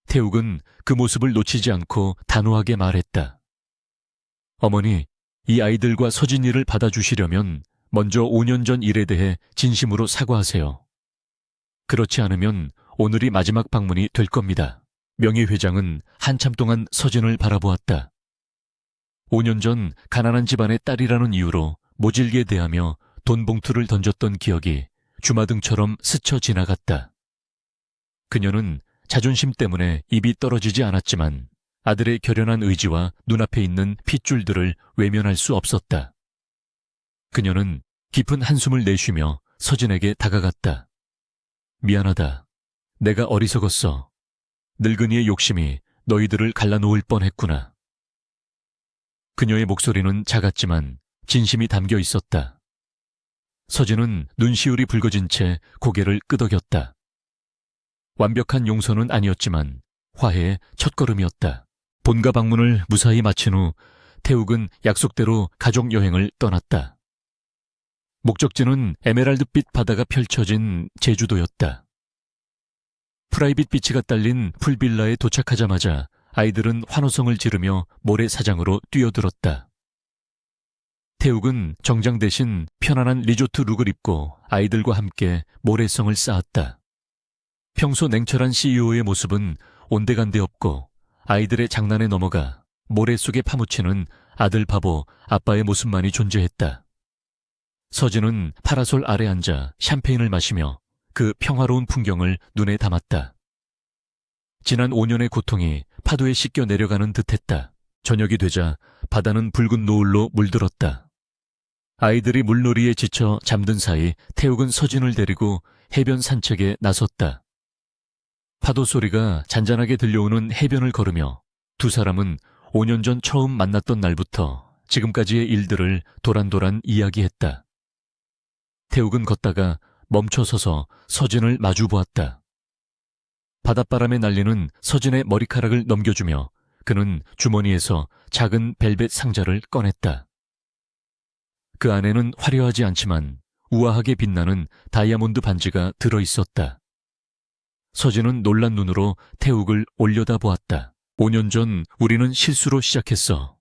태욱은 그 모습을 놓치지 않고 단호하게 말했다. 어머니, 이 아이들과 서진이를 받아주시려면 먼저 5년 전 일에 대해 진심으로 사과하세요. 그렇지 않으면 오늘이 마지막 방문이 될 겁니다. 명예회장은 한참 동안 서진을 바라보았다. 5년 전 가난한 집안의 딸이라는 이유로 모질게 대하며 돈 봉투를 던졌던 기억이 주마등처럼 스쳐 지나갔다. 그녀는 자존심 때문에 입이 떨어지지 않았지만 아들의 결연한 의지와 눈앞에 있는 핏줄들을 외면할 수 없었다. 그녀는 깊은 한숨을 내쉬며 서진에게 다가갔다. 미안하다. 내가 어리석었어. 늙은이의 욕심이 너희들을 갈라놓을 뻔했구나. 그녀의 목소리는 작았지만 진심이 담겨 있었다. 서진은 눈시울이 붉어진 채 고개를 끄덕였다. 완벽한 용서는 아니었지만 화해의 첫걸음이었다. 본가 방문을 무사히 마친 후 태욱은 약속대로 가족 여행을 떠났다. 목적지는 에메랄드빛 바다가 펼쳐진 제주도였다. 프라이빗 비치가 딸린 풀빌라에 도착하자마자 아이들은 환호성을 지르며 모래사장으로 뛰어들었다. 태욱은 정장 대신 편안한 리조트 룩을 입고 아이들과 함께 모래성을 쌓았다. 평소 냉철한 CEO의 모습은 온데간데 없고 아이들의 장난에 넘어가 모래 속에 파묻히는 아들 바보 아빠의 모습만이 존재했다. 서진은 파라솔 아래 앉아 샴페인을 마시며 그 평화로운 풍경을 눈에 담았다. 지난 5년의 고통이 파도에 씻겨 내려가는 듯했다. 저녁이 되자 바다는 붉은 노을로 물들었다. 아이들이 물놀이에 지쳐 잠든 사이 태욱은 서진을 데리고 해변 산책에 나섰다. 파도 소리가 잔잔하게 들려오는 해변을 걸으며 두 사람은 5년 전 처음 만났던 날부터 지금까지의 일들을 도란도란 이야기했다. 태욱은 걷다가 멈춰서서 서진을 마주 보았다. 바닷바람에 날리는 서진의 머리카락을 넘겨주며 그는 주머니에서 작은 벨벳 상자를 꺼냈다. 그 안에는 화려하지 않지만 우아하게 빛나는 다이아몬드 반지가 들어있었다. 서진은 놀란 눈으로 태욱을 올려다보았다. 5년 전 우리는 실수로 시작했어.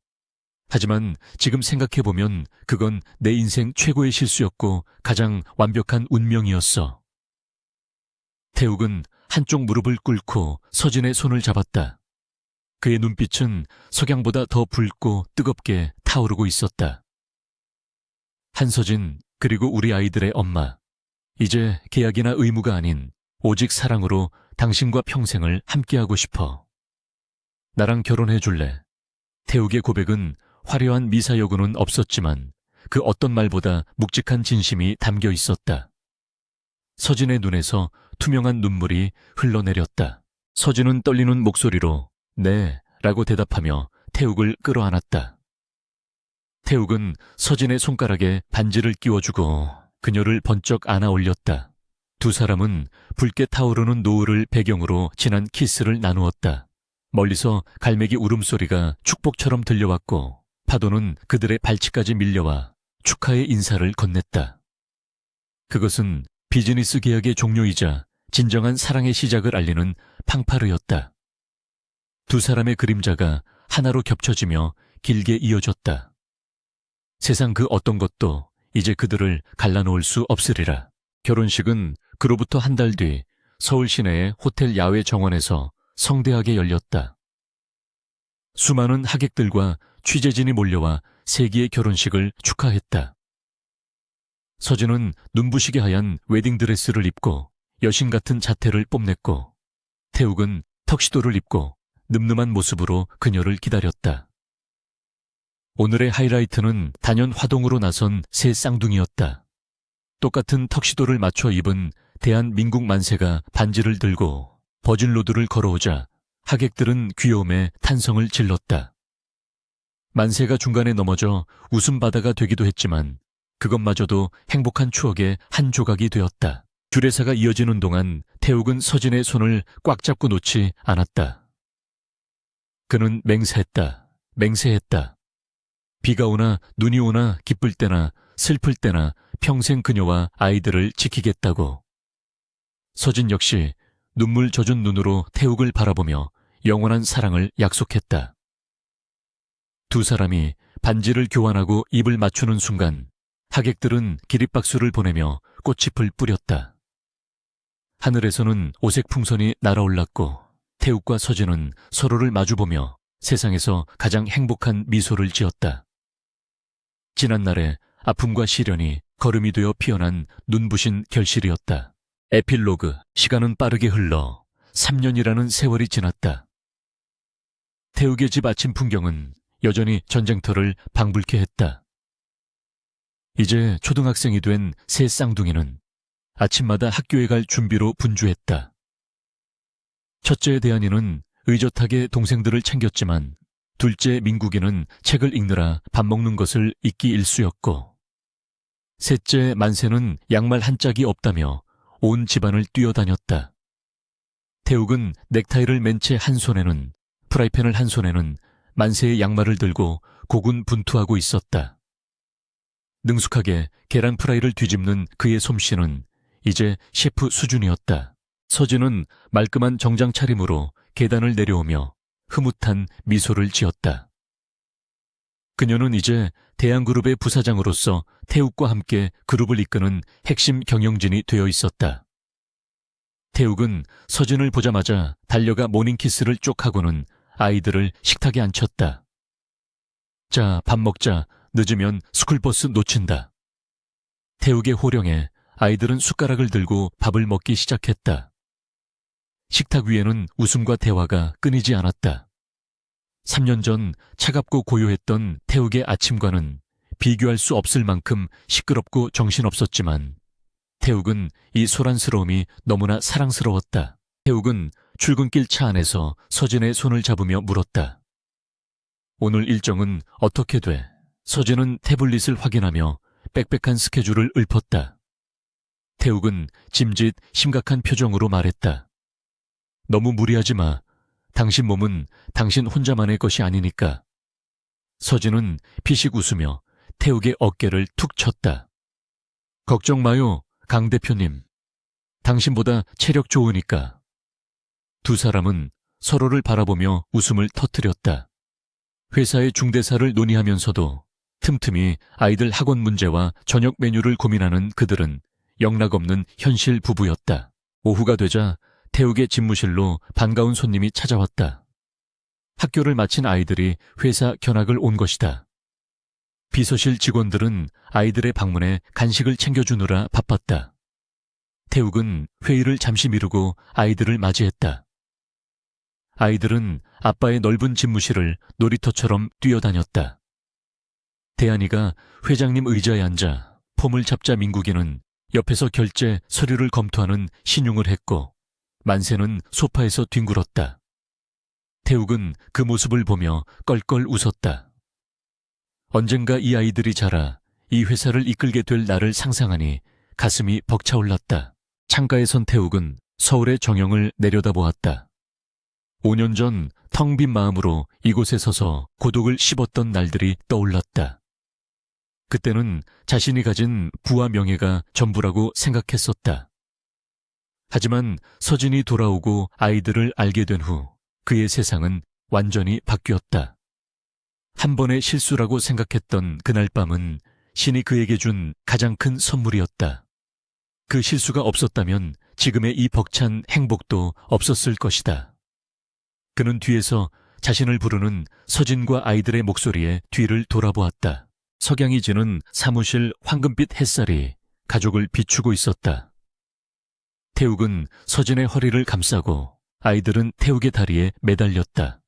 하지만 지금 생각해보면 그건 내 인생 최고의 실수였고 가장 완벽한 운명이었어. 태욱은 한쪽 무릎을 꿇고 서진의 손을 잡았다. 그의 눈빛은 석양보다 더 붉고 뜨겁게 타오르고 있었다. 한서진, 그리고 우리 아이들의 엄마. 이제 계약이나 의무가 아닌 오직 사랑으로 당신과 평생을 함께하고 싶어. 나랑 결혼해 줄래? 태욱의 고백은 화려한 미사여구는 없었지만 그 어떤 말보다 묵직한 진심이 담겨 있었다. 서진의 눈에서 투명한 눈물이 흘러내렸다. 서진은 떨리는 목소리로 네 라고 대답하며 태욱을 끌어안았다. 태욱은 서진의 손가락에 반지를 끼워주고 그녀를 번쩍 안아 올렸다. 두 사람은 붉게 타오르는 노을을 배경으로 진한 키스를 나누었다. 멀리서 갈매기 울음소리가 축복처럼 들려왔고 파도는 그들의 발치까지 밀려와 축하의 인사를 건넸다. 그것은 비즈니스 계약의 종료이자 진정한 사랑의 시작을 알리는 팡파르였다. 두 사람의 그림자가 하나로 겹쳐지며 길게 이어졌다. 세상 그 어떤 것도 이제 그들을 갈라놓을 수 없으리라. 결혼식은 그로부터 한 달 뒤 서울 시내의 호텔 야외 정원에서 성대하게 열렸다. 수많은 하객들과 취재진이 몰려와 세기의 결혼식을 축하했다. 서진은 눈부시게 하얀 웨딩드레스를 입고 여신 같은 자태를 뽐냈고 태욱은 턱시도를 입고 늠름한 모습으로 그녀를 기다렸다. 오늘의 하이라이트는 단연 화동으로 나선 새 쌍둥이였다. 똑같은 턱시도를 맞춰 입은 대한민국 만세가 반지를 들고 버진로드를 걸어오자 하객들은 귀여움에 탄성을 질렀다. 만세가 중간에 넘어져 웃음바다가 되기도 했지만 그것마저도 행복한 추억의 한 조각이 되었다. 주례사가 이어지는 동안 태욱은 서진의 손을 꽉 잡고 놓지 않았다. 그는 맹세했다. 맹세했다. 비가 오나 눈이 오나 기쁠 때나 슬플 때나 평생 그녀와 아이들을 지키겠다고. 서진 역시 눈물 젖은 눈으로 태욱을 바라보며 영원한 사랑을 약속했다. 두 사람이 반지를 교환하고 입을 맞추는 순간 하객들은 기립박수를 보내며 꽃잎을 뿌렸다. 하늘에서는 오색 풍선이 날아올랐고 태욱과 서진은 서로를 마주보며 세상에서 가장 행복한 미소를 지었다. 지난날의 아픔과 시련이 걸음이 되어 피어난 눈부신 결실이었다. 에필로그. 시간은 빠르게 흘러 3년이라는 세월이 지났다. 태욱의 집 아침 풍경은 여전히 전쟁터를 방불케 했다. 이제 초등학생이 된 새 쌍둥이는 아침마다 학교에 갈 준비로 분주했다. 첫째 대한이는 의젓하게 동생들을 챙겼지만 둘째 민국이는 책을 읽느라 밥 먹는 것을 잊기 일쑤였고, 셋째 만세는 양말 한 짝이 없다며 온 집안을 뛰어다녔다. 태욱은 넥타이를 맨 채 한 손에는 프라이팬을 한 손에는 만세의 양말을 들고 고군분투하고 있었다. 능숙하게 계란 프라이를 뒤집는 그의 솜씨는 이제 셰프 수준이었다. 서진은 말끔한 정장 차림으로 계단을 내려오며 흐뭇한 미소를 지었다. 그녀는 이제 대한그룹의 부사장으로서 태욱과 함께 그룹을 이끄는 핵심 경영진이 되어 있었다. 태욱은 서진을 보자마자 달려가 모닝키스를 쪽 하고는 아이들을 식탁에 앉혔다. 자, 밥 먹자. 늦으면 스쿨버스 놓친다. 태욱의 호령에 아이들은 숟가락을 들고 밥을 먹기 시작했다. 식탁 위에는 웃음과 대화가 끊이지 않았다. 3년 전 차갑고 고요했던 태욱의 아침과는 비교할 수 없을 만큼 시끄럽고 정신없었지만 태욱은 이 소란스러움이 너무나 사랑스러웠다. 태욱은 출근길 차 안에서 서진의 손을 잡으며 물었다. 오늘 일정은 어떻게 돼? 서진은 태블릿을 확인하며 빽빽한 스케줄을 읊었다. 태욱은 짐짓 심각한 표정으로 말했다. 너무 무리하지 마. 당신 몸은 당신 혼자만의 것이 아니니까. 서진은 피식 웃으며 태욱의 어깨를 툭 쳤다. 걱정 마요, 강 대표님. 당신보다 체력 좋으니까. 두 사람은 서로를 바라보며 웃음을 터뜨렸다. 회사의 중대사를 논의하면서도 틈틈이 아이들 학원 문제와 저녁 메뉴를 고민하는 그들은 영락없는 현실 부부였다. 오후가 되자 태욱의 집무실로 반가운 손님이 찾아왔다. 학교를 마친 아이들이 회사 견학을 온 것이다. 비서실 직원들은 아이들의 방문에 간식을 챙겨주느라 바빴다. 태욱은 회의를 잠시 미루고 아이들을 맞이했다. 아이들은 아빠의 넓은 집무실을 놀이터처럼 뛰어다녔다. 대한이가 회장님 의자에 앉아 폼을 잡자 민국이는 옆에서 결제 서류를 검토하는 신용을 했고 만세는 소파에서 뒹굴었다. 태욱은 그 모습을 보며 껄껄 웃었다. 언젠가 이 아이들이 자라 이 회사를 이끌게 될 나를 상상하니 가슴이 벅차올랐다. 창가에 선 태욱은 서울의 정영을 내려다보았다. 5년 전 텅 빈 마음으로 이곳에 서서 고독을 씹었던 날들이 떠올랐다. 그때는 자신이 가진 부와 명예가 전부라고 생각했었다. 하지만 서진이 돌아오고 아이들을 알게 된 후 그의 세상은 완전히 바뀌었다. 한 번의 실수라고 생각했던 그날 밤은 신이 그에게 준 가장 큰 선물이었다. 그 실수가 없었다면 지금의 이 벅찬 행복도 없었을 것이다. 그는 뒤에서 자신을 부르는 서진과 아이들의 목소리에 뒤를 돌아보았다. 석양이 지는 사무실 황금빛 햇살이 가족을 비추고 있었다. 태욱은 서진의 허리를 감싸고 아이들은 태욱의 다리에 매달렸다.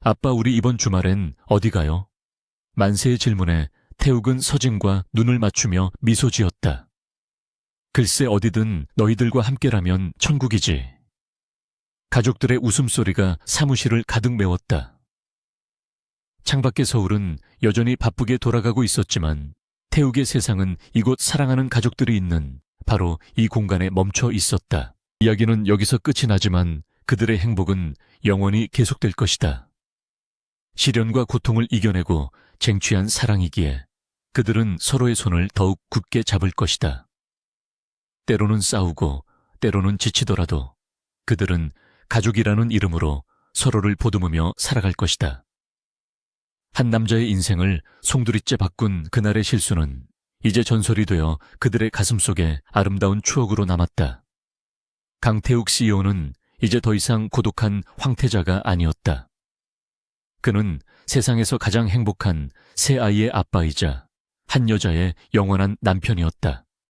아빠, 우리 이번 주말엔 어디 가요? 만세의 질문에 태욱은 서진과 눈을 맞추며 미소 지었다. 글쎄, 어디든 너희들과 함께라면 천국이지. 가족들의 웃음소리가 사무실을 가득 메웠다. 창밖의 서울은 여전히 바쁘게 돌아가고 있었지만 태욱의 세상은 이곳 사랑하는 가족들이 있는 바로 이 공간에 멈춰 있었다. 이야기는 여기서 끝이 나지만 그들의 행복은 영원히 계속될 것이다. 시련과 고통을 이겨내고 쟁취한 사랑이기에 그들은 서로의 손을 더욱 굳게 잡을 것이다. 때로는 싸우고 때로는 지치더라도 그들은 가족이라는 이름으로 서로를 보듬으며 살아갈 것이다. 한 남자의 인생을 송두리째 바꾼 그날의 실수는 이제 전설이 되어 그들의 가슴속에 아름다운 추억으로 남았다. 강태욱 CEO는 이제 더 이상 고독한 황태자가 아니었다. 그는 세상에서 가장 행복한 세 아이의 아빠이자 한 여자의 영원한 남편이었다.